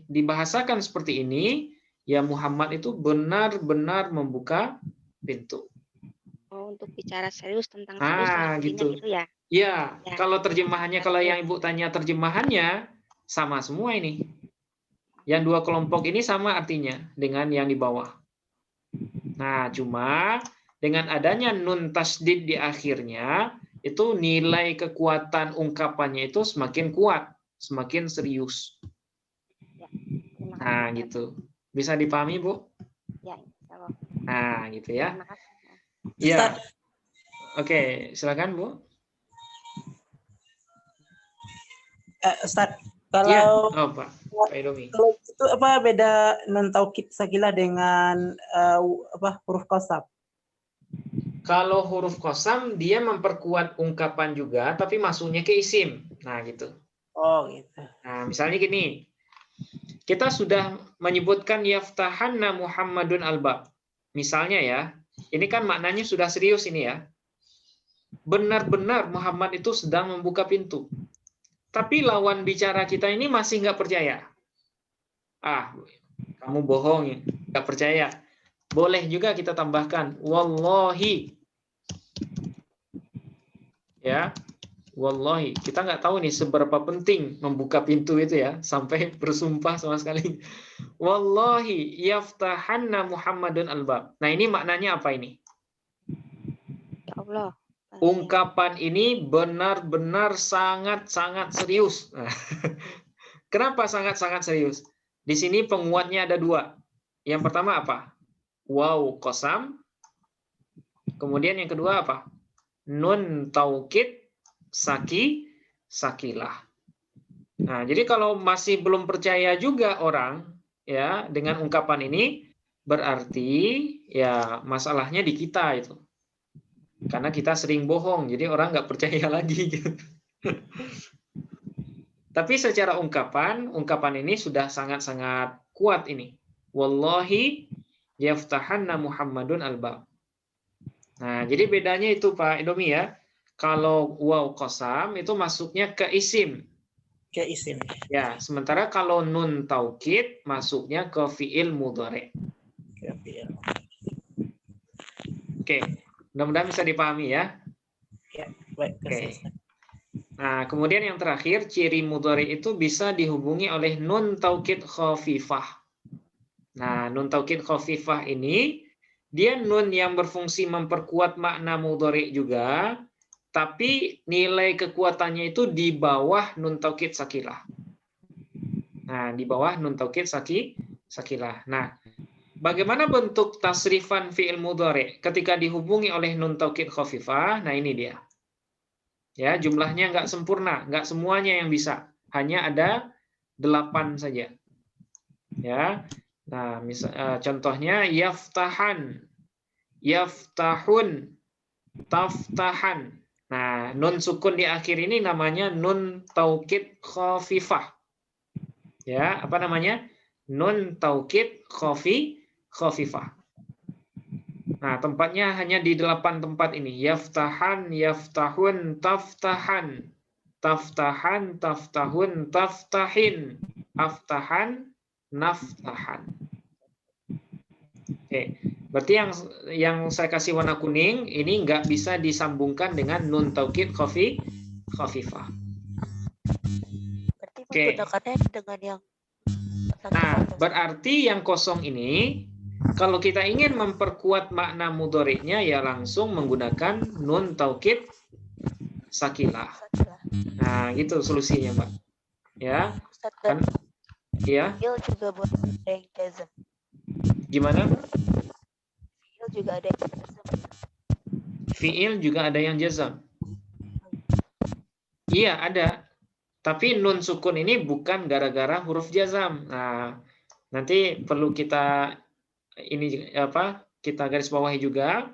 dibahasakan seperti ini, ya Muhammad itu benar-benar membuka pintu. Oh, untuk bicara serius tentang serius gitu. Gitu ya. Ya, kalau terjemahannya, kalau yang Ibu tanya terjemahannya sama semua ini. Yang dua kelompok ini sama artinya dengan yang di bawah. Nah, cuma dengan adanya nun tasydid di akhirnya, itu nilai kekuatan ungkapannya itu semakin kuat, semakin serius. Nah, gitu. Bisa dipahami, Bu? Ya, insya Allah. Nah, gitu ya. Ya. Oke, silakan, Bu. Ustaz, kalau Pak Edomi. Kalau itu apa beda nun taukid sakilah dengan huruf qasam? Kalau huruf qasam dia memperkuat ungkapan juga, tapi masuknya ke isim. Nah, gitu. Oh, gitu. Nah, misalnya gini. Kita sudah menyebutkan yaftahanna Muhammadun al-bab. Misalnya ya, ini kan maknanya sudah serius ini ya. Benar-benar Muhammad itu sedang membuka pintu. Tapi lawan bicara kita ini masih nggak percaya. Kamu bohong, nggak percaya. Boleh juga kita tambahkan wallahi. Ya, wallahi. Kita nggak tahu nih seberapa penting membuka pintu itu ya, sampai bersumpah sama sekali. Wallahi yaftahanna Muhammadun al-bab. Nah, ini maknanya apa ini? Ya Allah. Ungkapan ini benar-benar sangat-sangat serius. Kenapa sangat-sangat serius? Di sini penguatnya ada dua. Yang pertama apa? Waw qasam. Kemudian yang kedua apa? Nun taukid sakilah. Nah, jadi kalau masih belum percaya juga orang ya dengan ungkapan ini, berarti ya masalahnya di kita itu. Karena kita sering bohong, jadi orang nggak percaya lagi gitu. Tapi secara ungkapan ini sudah sangat-sangat kuat ini. Wallahi yaftahanna Muhammadun al-bab. Nah, jadi bedanya itu Pak Edomi ya. Kalau waw qasam itu masuknya ke isim. ke isim. Ya, sementara kalau nun taukid masuknya ke fiil mudhari. Ke fiil. Oke, mudah-mudahan bisa dipahami ya. Ya, baik. Oke. Nah, kemudian yang terakhir, ciri mudhari itu bisa dihubungi oleh nun taukid khafifah. Nah, nun taukid khafifah ini dia nun yang berfungsi memperkuat makna mudhari juga, tapi nilai kekuatannya itu di bawah nun taukid sakilah. Nah, di bawah nun taukid sakilah. Nah, bagaimana bentuk tasrifan fi'il mudhari ketika dihubungi oleh nun taukid khafifah? Nah, ini dia. Ya, jumlahnya nggak sempurna, nggak semuanya yang bisa. Hanya ada 8 saja. Ya. Nah, contohnya yaftahan, yaftahun, taftahan. Nah, nun sukun di akhir ini namanya nun taukid khafifah. Ya, apa namanya? Nun taukid khafifah. Nah, tempatnya hanya di 8 tempat ini. Yaftahan, yaftahun, taftahan. Taftahan, taftahun, taftahin. Aftahan, naftahan. Oke, berarti yang saya kasih warna kuning ini nggak bisa disambungkan dengan nun taukid khafifah. Berarti Oke. menggunakannya dengan yang Nah, berarti yang kosong ini kalau kita ingin memperkuat makna mudhari'nya ya langsung menggunakan nun taukid sakilah. Nah, gitu solusinya, Mbak. Ya. Kan ya. fiil juga buat ada yang jazm. Gimana? Fiil juga ada yang jazm. Fiil juga ada yang jazam. Iya, ada. Tapi nun sukun ini bukan gara-gara huruf jazam. Nah, nanti perlu kita kita garis bawahi juga.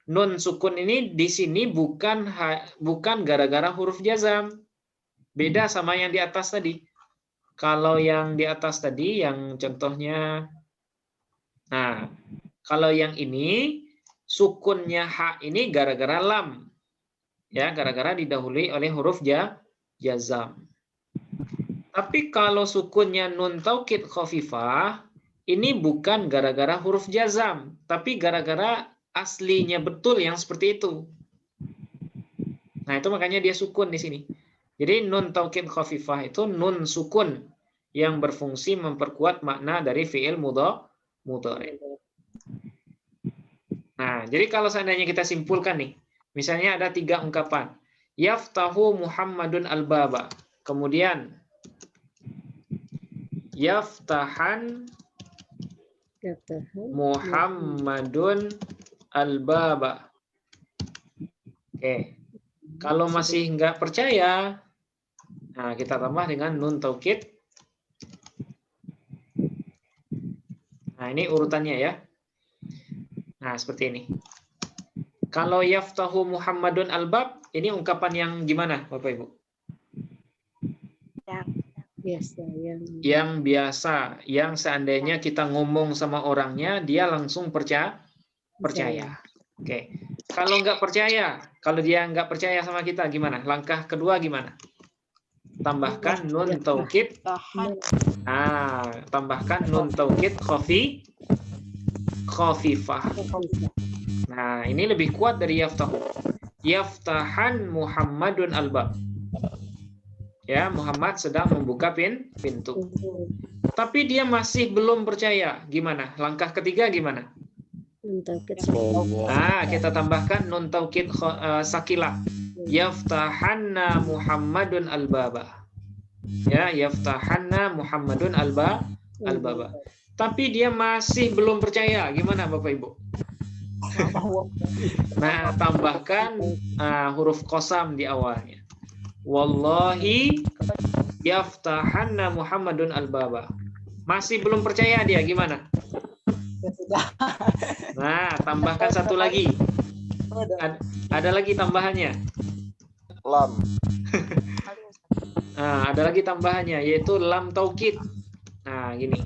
Nun sukun ini di sini bukan gara-gara huruf jazam. Beda sama yang di atas tadi. Kalau yang di atas tadi yang contohnya kalau yang ini sukunnya ha ini gara-gara lam. Ya, gara-gara didahului oleh huruf jazam. Tapi kalau sukunnya nun taukid khafifah ini bukan gara-gara huruf jazam, tapi gara-gara aslinya betul yang seperti itu. Nah, itu makanya dia sukun di sini. Jadi nun taukid khafifah itu nun sukun yang berfungsi memperkuat makna dari fi'il mudhari. Nah, jadi kalau seandainya kita simpulkan nih, misalnya ada 3 ungkapan. Yaftahu Muhammadun al-baba. Kemudian yaftahan Muhammadun al-baba. Oke. Kalau masih nggak percaya, nah kita tambah dengan nun taukid. Nah, ini urutannya ya. Nah, seperti ini. Kalau yaftahu Muhammadun al-bab, ini ungkapan yang gimana, Bapak Ibu? Yang biasa, yang seandainya kita ngomong sama orangnya, dia langsung percaya. Oke. Kalau nggak percaya, kalau dia nggak percaya sama kita, gimana? Langkah kedua gimana? Tambahkan nun taukid. Nah, tambahkan nun taukid khafifah. Nah, ini lebih kuat dari yaftahu. Yaftahan Muhammadun al-bab. Ya, Muhammad sedang membuka pintu. Tapi dia masih belum percaya. Gimana? Langkah ketiga gimana? Nah, kita tambahkan nun taukid sakilah. Yaftahanna Muhammadun al-baba. Ya, yaftahanna Muhammadun al-baba. Tapi dia masih belum percaya. Gimana Bapak Ibu? Nah, tambahkan huruf qasam di awalnya. Wallahi yaftahanna Muhammadun al-baba. Masih belum percaya dia, gimana? Nah, tambahkan satu lagi. Ada lagi tambahannya. Lam. Nah, ada lagi tambahannya, yaitu lam taukid. Nah, gini.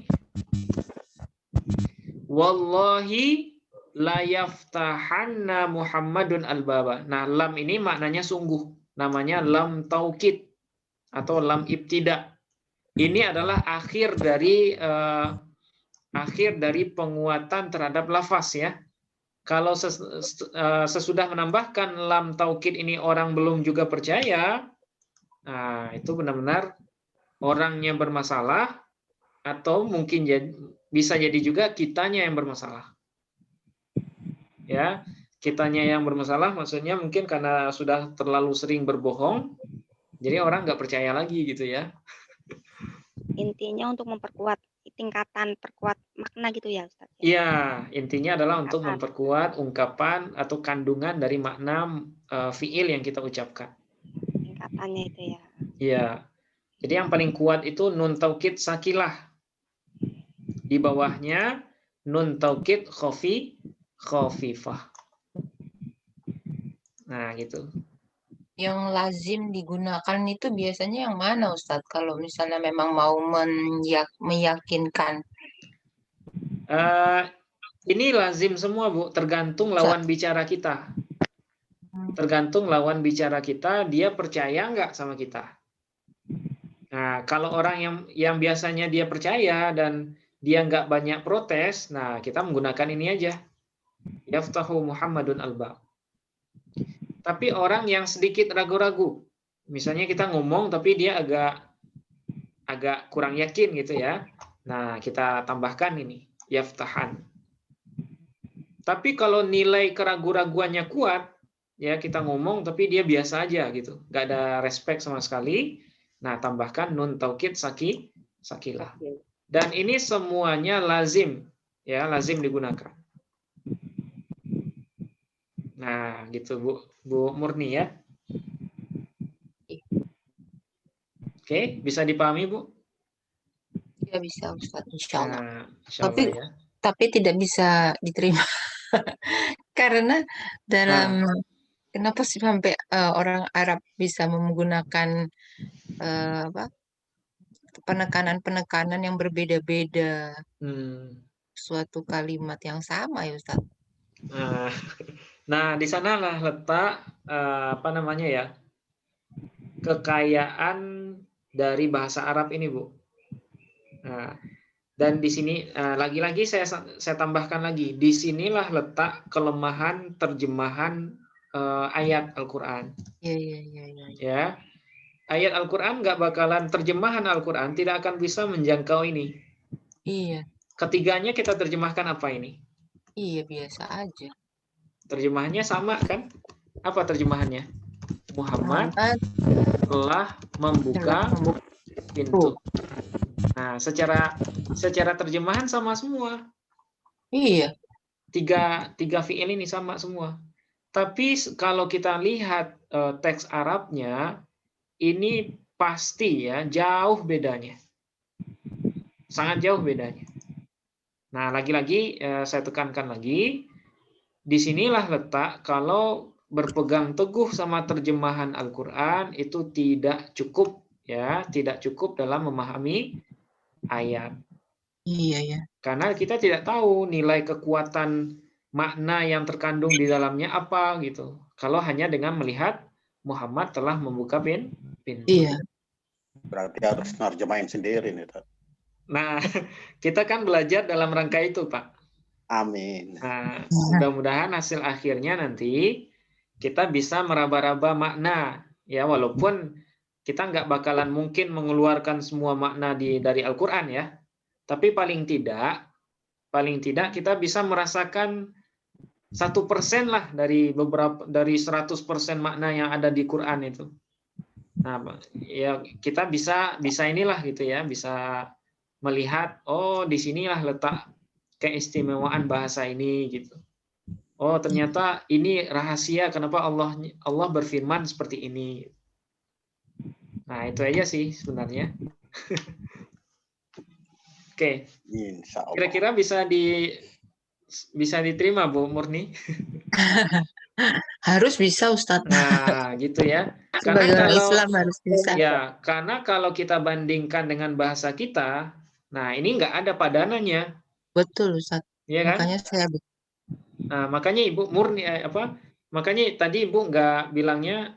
Wallahi la yaftahanna Muhammadun al-baba. Nah, lam ini maknanya sungguh. Namanya lam taukid. atau lam ibtida. Ini adalah akhir dari penguatan terhadap lafaz ya. Kalau sesudah menambahkan lam taukid ini orang belum juga percaya, nah itu benar-benar orangnya bermasalah, atau mungkin bisa jadi juga kitanya yang bermasalah. Ya, kitanya yang bermasalah maksudnya mungkin karena sudah terlalu sering berbohong, jadi orang nggak percaya lagi gitu ya. Intinya untuk memperkuat tingkatan perkuat makna gitu ya Ustaz? Iya, intinya adalah untuk memperkuat ungkapan atau kandungan dari makna fiil yang kita ucapkan. Tingkatannya itu ya. Iya. Jadi yang paling kuat itu nun taukid sakilah. Di bawahnya nun taukid khafifah. Nah, gitu. Yang lazim digunakan itu biasanya yang mana Ustadz? Kalau misalnya memang mau meyakinkan. Ini lazim semua Bu, tergantung lawan bicara kita. Tergantung lawan bicara kita, dia percaya nggak sama kita. Nah, kalau orang yang biasanya dia percaya dan dia nggak banyak protes, nah kita menggunakan ini aja. Yaftahu Muhammadun al-bab. Tapi orang yang sedikit ragu-ragu, misalnya kita ngomong tapi dia agak kurang yakin gitu ya. Nah, kita tambahkan ini, yaftahan. Tapi kalau nilai keraguan-raguannya kuat, ya kita ngomong tapi dia biasa aja gitu, nggak ada respect sama sekali. Nah, tambahkan nun taukid sakilah. Dan ini semuanya lazim, ya lazim digunakan. Nah, gitu Bu Murni ya. Oke, bisa dipahami Bu? Ya bisa Ustadz, insya Allah. Nah, insya Allah, ya. Tapi tidak bisa diterima karena dalam kenapa sih sampai orang Arab bisa menggunakan penekanan-penekanan yang berbeda-beda suatu kalimat yang sama ya Ustadz. Nah, di sanalah letak kekayaan dari bahasa Arab ini, Bu. Nah, dan di sini lagi-lagi saya tambahkan lagi, di sinilah letak kelemahan terjemahan ayat Al-Qur'an. Ya. Ayat Al-Qur'an nggak bakalan, terjemahan Al-Qur'an tidak akan bisa menjangkau ini. Iya. Ketiganya kita terjemahkan apa ini? Iya, biasa aja. Terjemahannya sama kan? Apa terjemahannya? Muhammad telah membuka pintu. Nah, secara terjemahan sama semua. Iya. Tiga fiil ini sama semua. Tapi kalau kita lihat teks Arabnya, ini pasti ya jauh bedanya. Sangat jauh bedanya. Nah, lagi-lagi saya tekankan lagi, disinilah letak kalau berpegang teguh sama terjemahan Al-Quran itu tidak cukup ya, tidak cukup dalam memahami ayat. Iya ya. Karena kita tidak tahu nilai kekuatan makna yang terkandung di dalamnya apa gitu. Kalau hanya dengan melihat Muhammad telah membuka pintu. Iya. Berarti harus nerjemahin sendiri nih, Tad. Nah, kita kan belajar dalam rangka itu, Pak. Amin. Nah, mudah-mudahan hasil akhirnya nanti kita bisa meraba-raba makna, ya walaupun kita nggak bakalan mungkin mengeluarkan semua makna dari Al-Quran ya, tapi paling tidak kita bisa merasakan 1% lah dari 100% makna yang ada di Quran itu. Nah, ya kita bisa inilah gitu ya, bisa melihat oh disinilah letak keistimewaan bahasa ini gitu. Oh ternyata ini rahasia kenapa Allah berfirman seperti ini. Nah itu aja sih sebenarnya. Oke. Kira-kira bisa diterima Bu Murni? Harus bisa Ustadz. Nah gitu ya. Sebagai orang Islam harus bisa. Ya karena kalau kita bandingkan dengan bahasa kita, nah ini nggak ada padanannya. Betul Ustadz. Ya kan? Makanya saya. Nah, makanya Ibu Murni makanya tadi Ibu nggak bilangnya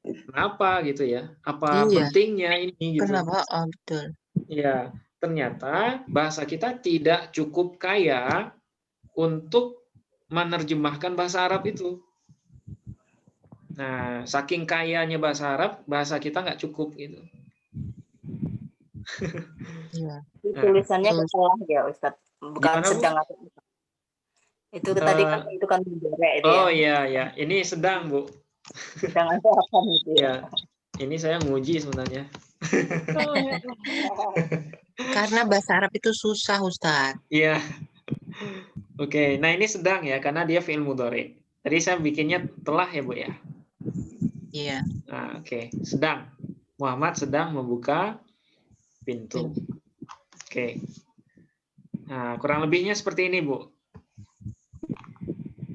kenapa gitu ya? Apa Iya. pentingnya ini gitu? Kenapa? Oh, betul. Ya, ternyata bahasa kita tidak cukup kaya untuk menerjemahkan bahasa Arab itu. Nah, saking kayanya bahasa Arab, bahasa kita nggak cukup gitu. Iya. Tulisannya salah ya Ustadz, bukan Gimana, Bu? sedang atau itu tadi kan itu kan mudhari itu Oh ya. iya, ini sedang, Bu. Sedang atau apa itu ya. Ya, ini saya nguji sebenarnya. Karena bahasa Arab itu susah, Ustadz. Iya. Oke, nah ini sedang ya, karena dia fi'il mudhari. Tadi saya bikinnya telah ya, Bu ya. Iya. Nah, oke, sedang. Muhammad sedang membuka pintu. Oke. Nah, kurang lebihnya seperti ini, Bu.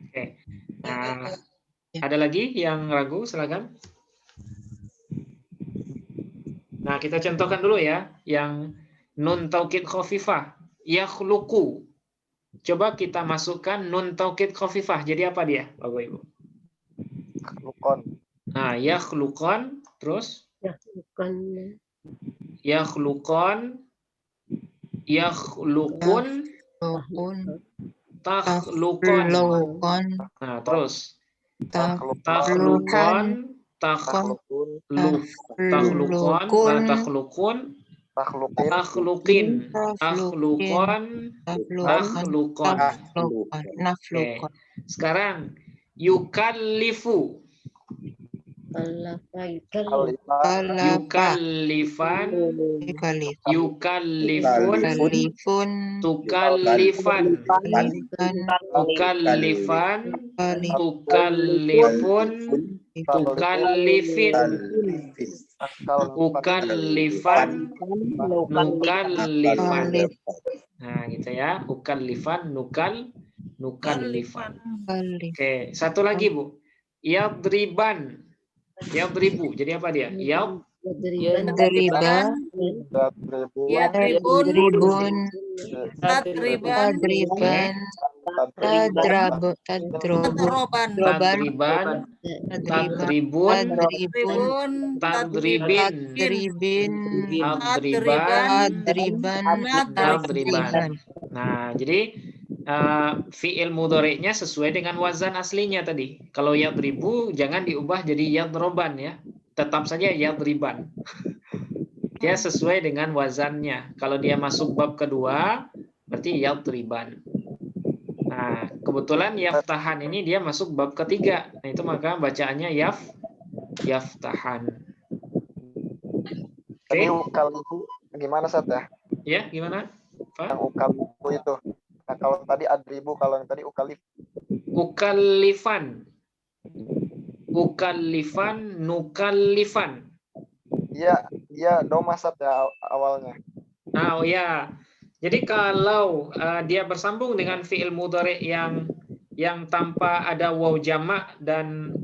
Oke. Nah, ada lagi yang ragu? Silakan. Nah, kita contohkan dulu ya, yang nun taukid khafifah, yakhluqu. Coba kita masukkan nun taukid khafifah. Jadi apa dia, Bapak Ibu? Yakhluqon. Nah, yakhluqon, terus yakhluqon, yakhluqun, takhluqon. Nah, terus takhluqon, takhluqon, takhluqin, akhluqon, takhluqon. Oke. Sekarang yukallifu. Yukallifan, yukallifun, tukallifan, tukallifan, tukallifun, tukallifin, ukallifan, nukallifan. Nah, gitu ya. Ukallifan, nukallifan. Oke, satu lagi, Bu. Yadriban. Yadribu. Jadi apa dia? Yadriban, yadribun, tadriban, tadrabu, tadroban, tadribun, tadribin, adriban. Nah, jadi fi'il mudhari'nya sesuai dengan wazan aslinya tadi. Kalau yadribu jangan diubah jadi yadroban ya. Tetap saja yadriban. Dia sesuai dengan wazannya. Kalau dia masuk bab kedua, berarti yadriban. Nah, kebetulan yaftahan ini dia masuk bab ketiga. Nah, itu maka bacaannya yaftahan. Tadi ukalifu gimana, Sat ya? Ya, gimana? Pak? Yang ukalifu itu. Nah, kalau tadi adribu, kalau yang tadi ukalif. Ukallifan. Ukallifan, nukallifan. Iya, doma, Sat ya awalnya. Nah, oh ya. Jadi kalau dia bersambung dengan fi'il mudhari yang tanpa ada waw jamak dan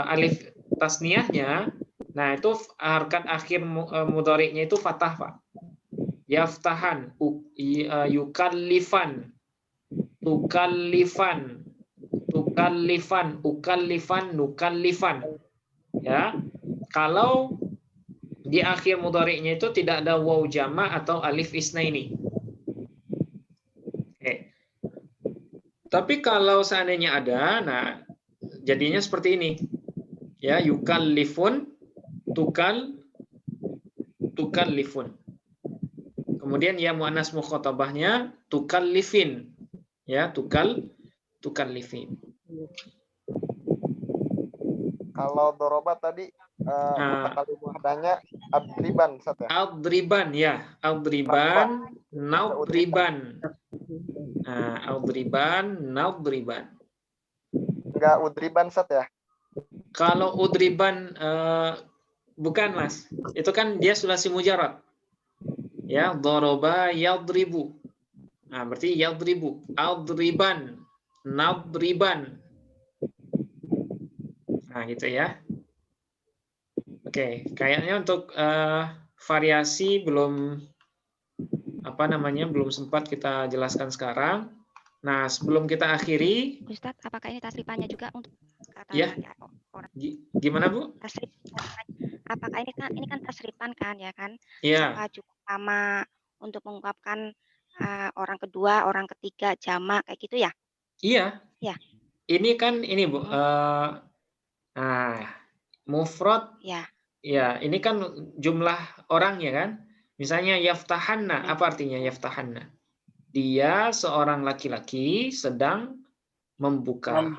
alif tasniyahnya, nah itu harkat akhir mudhari'nya itu fathah, Pak. Yaftahan, yukallifan, tukallifan, tukallifan, ukallifan, nukallifan. Ya. Kalau di akhir mudhari'nya itu tidak ada waw jamak atau alif isnaini. Oke. Tapi kalau seandainya ada, nah jadinya seperti ini. Ya, yukallifun, tukallifun. Kemudian ya muannas mukhatabahnya tukallifin. Ya, tukallifin. Kalau doroba tadi kali muhdanya adriban, Sat ya? Adriban ya, adriban, naudriban. Nah, adriban, naudriban. Enggak udriban, Sat ya? Kalau udriban bukan, Mas. Itu kan dia sulasi mujarad. Ya, doroba yadribu. Nah, berarti yadribu, adriban, naudriban. Nah, gitu ya. Oke, kayaknya untuk variasi belum belum sempat kita jelaskan sekarang. Nah, sebelum kita akhiri, Ustadz, apakah ini tasrifannya juga untuk kata ya. Gimana, Bu? apakah ini kan tasrifan kan ya kan? Iya. Apa cukup lama untuk mengungkapkan orang kedua, orang ketiga, jamak kayak gitu ya? Iya. Ya. Ini kan ini Bu. Nah, mufrad. Ya. Ya, ini kan jumlah orang ya kan? Misalnya yaftahanna, apa artinya yaftahanna? Dia seorang laki-laki sedang membuka.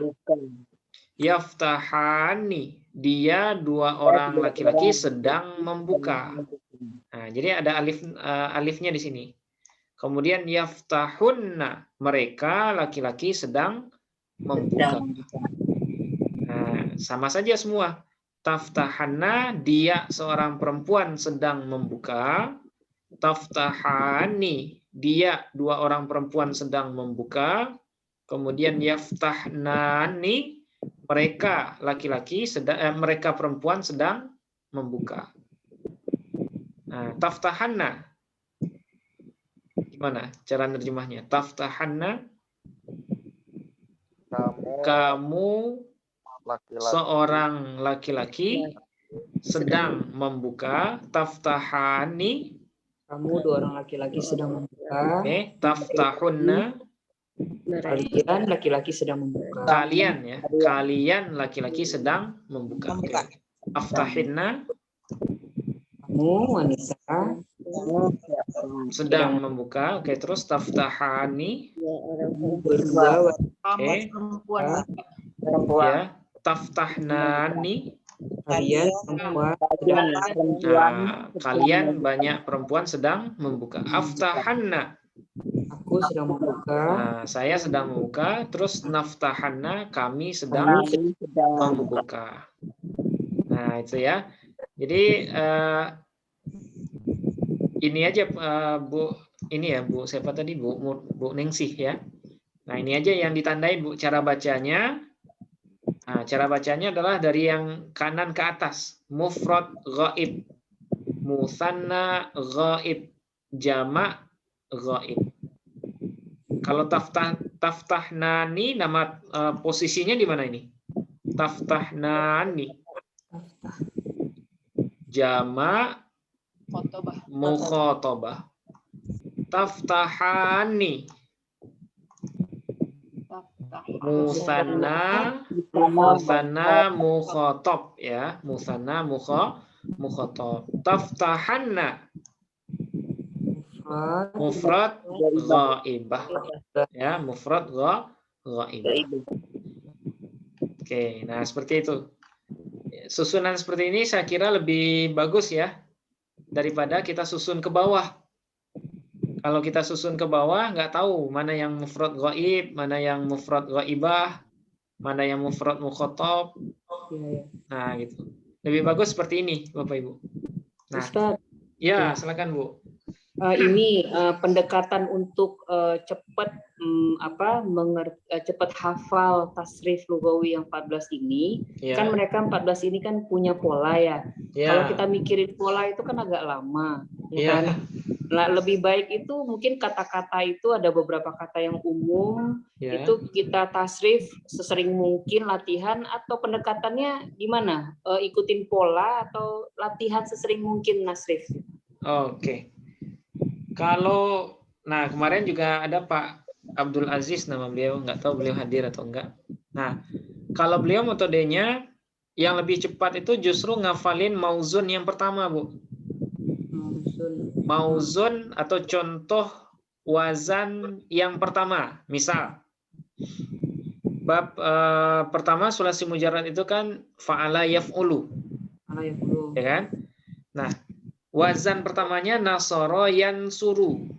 Yaftahani, dia dua orang laki-laki sedang membuka. Nah, jadi ada alifnya di sini. Kemudian yaftahunna, mereka laki-laki sedang membuka. Nah, sama saja semua. Taftahanna, dia seorang perempuan sedang membuka. Taftahani, dia dua orang perempuan sedang membuka. Kemudian yaftahnani, mereka laki-laki mereka perempuan sedang membuka. Nah, taftahanna, gimana cara nerjemahnya? Taftahanna, kamu seorang laki-laki sedang membuka. Taftahani, kamu dua orang laki-laki sedang membuka. Taftahunna, kalian laki-laki sedang membuka. Kalian ya, kalian laki-laki sedang membuka. Aftahinna, kamu wanita sedang membuka. Oke, terus taftahani, berdua perempuan. Ya, taftahnani, kalian semua kalian banyak perempuan sedang membuka. Aftahanna, aku sedang membuka. Nah, saya sedang membuka. Terus naftahanna, kami sedang membuka. Nah, itu ya. Jadi ini aja Bu, ini ya Bu, siapa tadi Bu Ningsih ya. Nah, ini aja yang ditandai Bu cara bacanya. Nah, cara bacanya adalah dari yang kanan ke atas. Mufrad ghaib, musanna ghaib, jamak ghaib. Kalau taftahnani, nama posisinya di mana ini? Taftahnani. Jamak mukhatabah. Taftahani. Musanna mukhatab ya, musanna mukhatab. Taftahanna, mufrad ghaibah ya, mufrad ghaibah. Oke, nah seperti itu. Susunan seperti ini saya kira lebih bagus ya daripada kita susun ke bawah. Kalau kita susun ke bawah, nggak tahu mana yang mufrad ghaib, mana yang mufrad ghaibah, mana yang mufrad mukhatab. Nah, gitu. Lebih bagus seperti ini, Bapak Ibu. Nah, Ustaz, ya, silakan Bu. Ini pendekatan untuk cepat cepat hafal tasrif lugawi yang 14 ini. Ya. Kan mereka 14 ini kan punya pola ya. Ya. Kalau kita mikirin pola itu kan agak lama, ya Ya. kan? Nah, lebih baik itu mungkin kata-kata itu ada beberapa kata yang umum, Ya. itu kita tasrif sesering mungkin latihan, atau pendekatannya gimana? Ikutin pola atau latihan sesering mungkin nasrif? Oke. Kalau, nah kemarin juga ada Pak Abdul Aziz nama beliau, nggak tahu beliau hadir atau enggak. Nah, kalau beliau metodenya yang lebih cepat itu justru ngafalin mauzun yang pertama, Bu. Mauzun atau contoh wazan yang pertama. Misal, bab pertama sulasi mujarrad itu kan fa'ala yaf'ulu. Ya kan? Nah, wazan pertamanya nasara yansuru.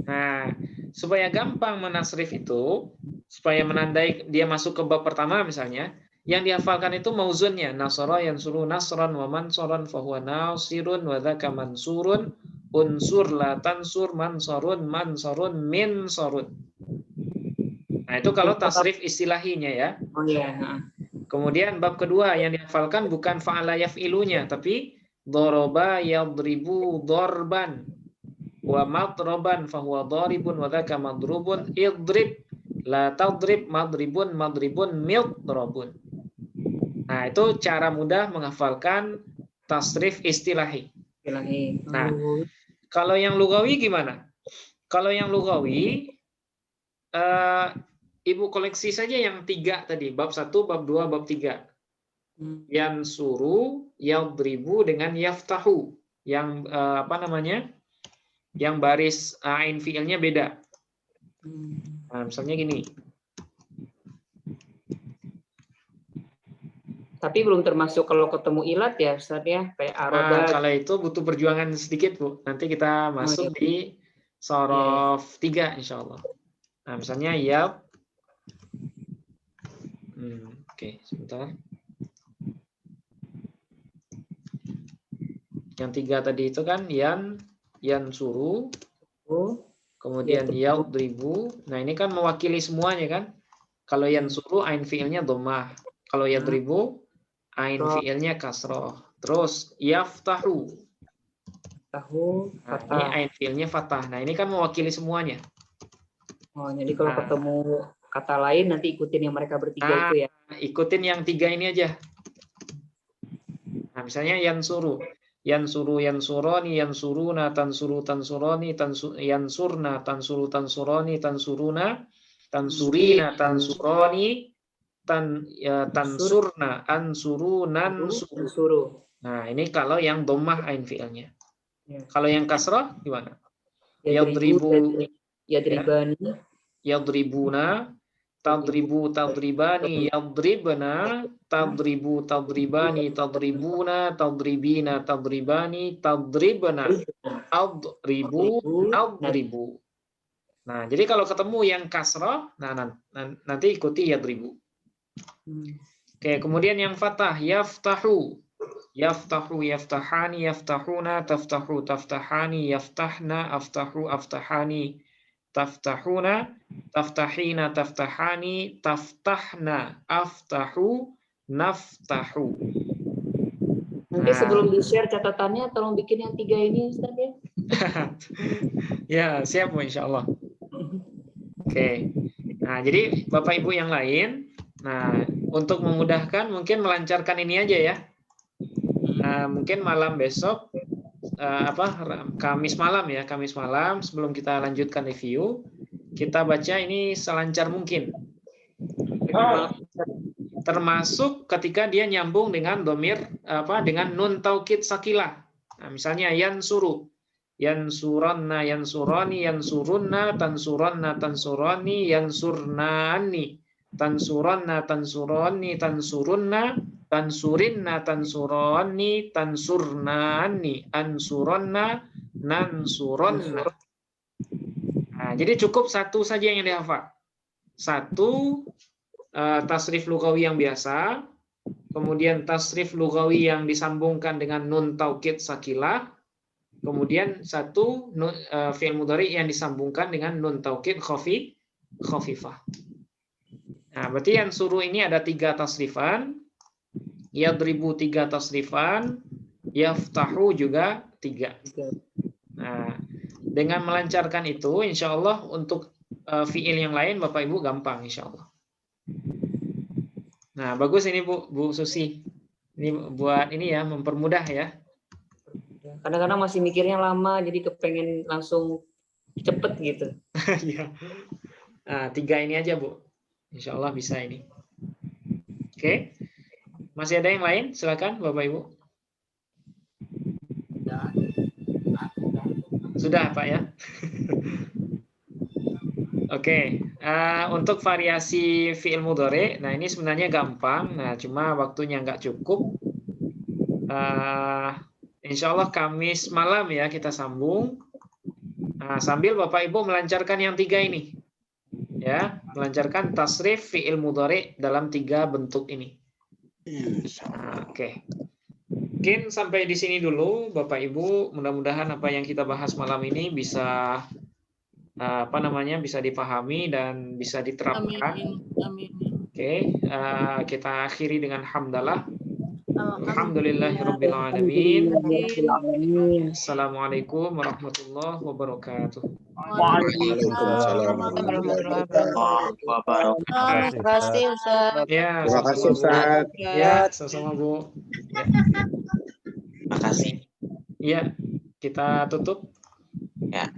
Nah, supaya gampang menasrif itu, supaya menandai dia masuk ke bab pertama misalnya, yang dihafalkan itu mauzunnya nasara yansuru nasran wa mansaran fahuwa nasirun wa dzaka mansurun unsur la tansur mansarun mansarun minsarun. Nah, itu kalau tasrif istilahinya ya. Oh iya. Kemudian bab kedua yang dihafalkan bukan fa'ala yaf'ilunya, tapi daraba yadribu darban wa madraban fahuwa daribun wa dzaka madrubun idrib la tadrib madribun madribun midrabun. Nah, itu cara mudah menghafalkan tasrif istilahi. Nah, kalau yang lugawi gimana? Kalau yang lugawi, Ibu koleksi saja yang 3 tadi, bab 1, bab 2, bab 3. Yansuru, yadribu dengan yaftahu. Yang apa namanya? Yang baris ain fiilnya beda. Nah, misalnya gini. Tapi belum termasuk kalau ketemu ilat ya Ustaz ya, kayak Nah, aroda. kalau itu butuh perjuangan sedikit, Bu. Nanti kita masuk di sorof 3 insya Allah. Nah, misalnya ya. Oke, sebentar. Yang 3 tadi itu kan yan suruh, kemudian yadribu. Nah, ini kan mewakili semuanya kan. Kalau yan suruh ain fiilnya dhammah. Kalau yadribu ain fiilnya kasroh. Terus yaftahu. Nah, ini ain fiilnya fathah. Nah, ini kan mewakili semuanya. Oh, jadi kalau ketemu kata lain nanti ikutin yang mereka bertiga itu ya. Ikutin yang 3 ini aja. Nah, misalnya yansuru. Yansuru yansuroni yansuruna tansuru tansuroni yansurna tansuru tansuroni tansuruna tansurina tansuroni tansurna ansurunan suru. Nah, ini kalau yang dhammah ain fiilnya. Kalau yang kasrah gimana? Yadribu yadribani yadribuna tadribu tadribani yadribna tadribu tadribani tadribuna tadribina tadribani tadribna adribu adribu. Nah, jadi kalau ketemu yang kasrah, nanti ikuti yadribu. Oke, kemudian yang fathah yaftahu. Yaftahu yaftahani yaftahuna taftahu taftahani yaftahna aftahu aftahani taftahuna taftahina taftahani taftahna aftahu naftahu. Nanti sebelum di-share catatannya tolong bikin yang 3 ini Ustaz ya. Ya, siap Bu, insya Allah. Oke. Nah, jadi Bapak Ibu yang lain, nah untuk memudahkan mungkin melancarkan ini aja ya. Mungkin malam besok Kamis malam ya, Kamis malam sebelum kita lanjutkan review, kita baca ini selancar mungkin. Termasuk ketika dia nyambung dengan domir dengan nun taukid sakilah. Nah, misalnya yansuru, yansuranna yansurani yansurunna tansuranna tansurani yansurnaani tansuranna tansurani tansurunna tansurinna tansurani tansurnani ansuranna nansuronna. Nah, jadi cukup 1 saja yang dihafal. 1 tasrif lugawi yang biasa, kemudian tasrif lugawi yang disambungkan dengan nun taukid sakilah, kemudian 1 fi'il mudhari yang disambungkan dengan nun taukid khafifah. Nah, berarti yang suruh ini ada 3 tasrifan, yadribu 3 tasrifan, yaftahu juga 3. Nah, dengan melancarkan itu, insya Allah untuk fi'il yang lain Bapak Ibu gampang insya Allah. Nah, bagus ini Bu Susi. Ini buat ini ya, mempermudah ya. Kadang-kadang masih mikirnya lama, jadi kepengen langsung cepet gitu. Ya. Nah, 3 ini aja Bu. Insya Allah bisa ini. Oke. Masih ada yang lain? Silakan Bapak Ibu. Sudah Pak ya. Oke. Untuk variasi fi'il mudhari, nah ini sebenarnya gampang. Nah, cuma waktunya nggak cukup. Insya Allah Kamis malam ya kita sambung. Nah, sambil Bapak Ibu melancarkan yang 3 ini. Ya, melancarkan tasrif fi'il mudhari dalam 3 bentuk ini. Oke. Mungkin sampai di sini dulu Bapak Ibu, mudah-mudahan apa yang kita bahas malam ini bisa bisa dipahami dan bisa diterapkan. Amin. Oke, kita akhiri dengan hamdalah. Alhamdulillahirabbil alamin. Assalamualaikum warahmatullahi wabarakatuh. Waalaikumsalam warahmatullahi wabarakatuh. Terima kasih Ustaz. Ya, Terima kasih, sama-sama, Bu. Ustaz. Ya, sama-sama Bu. Ya. Makasih. Ya, kita tutup. Ya.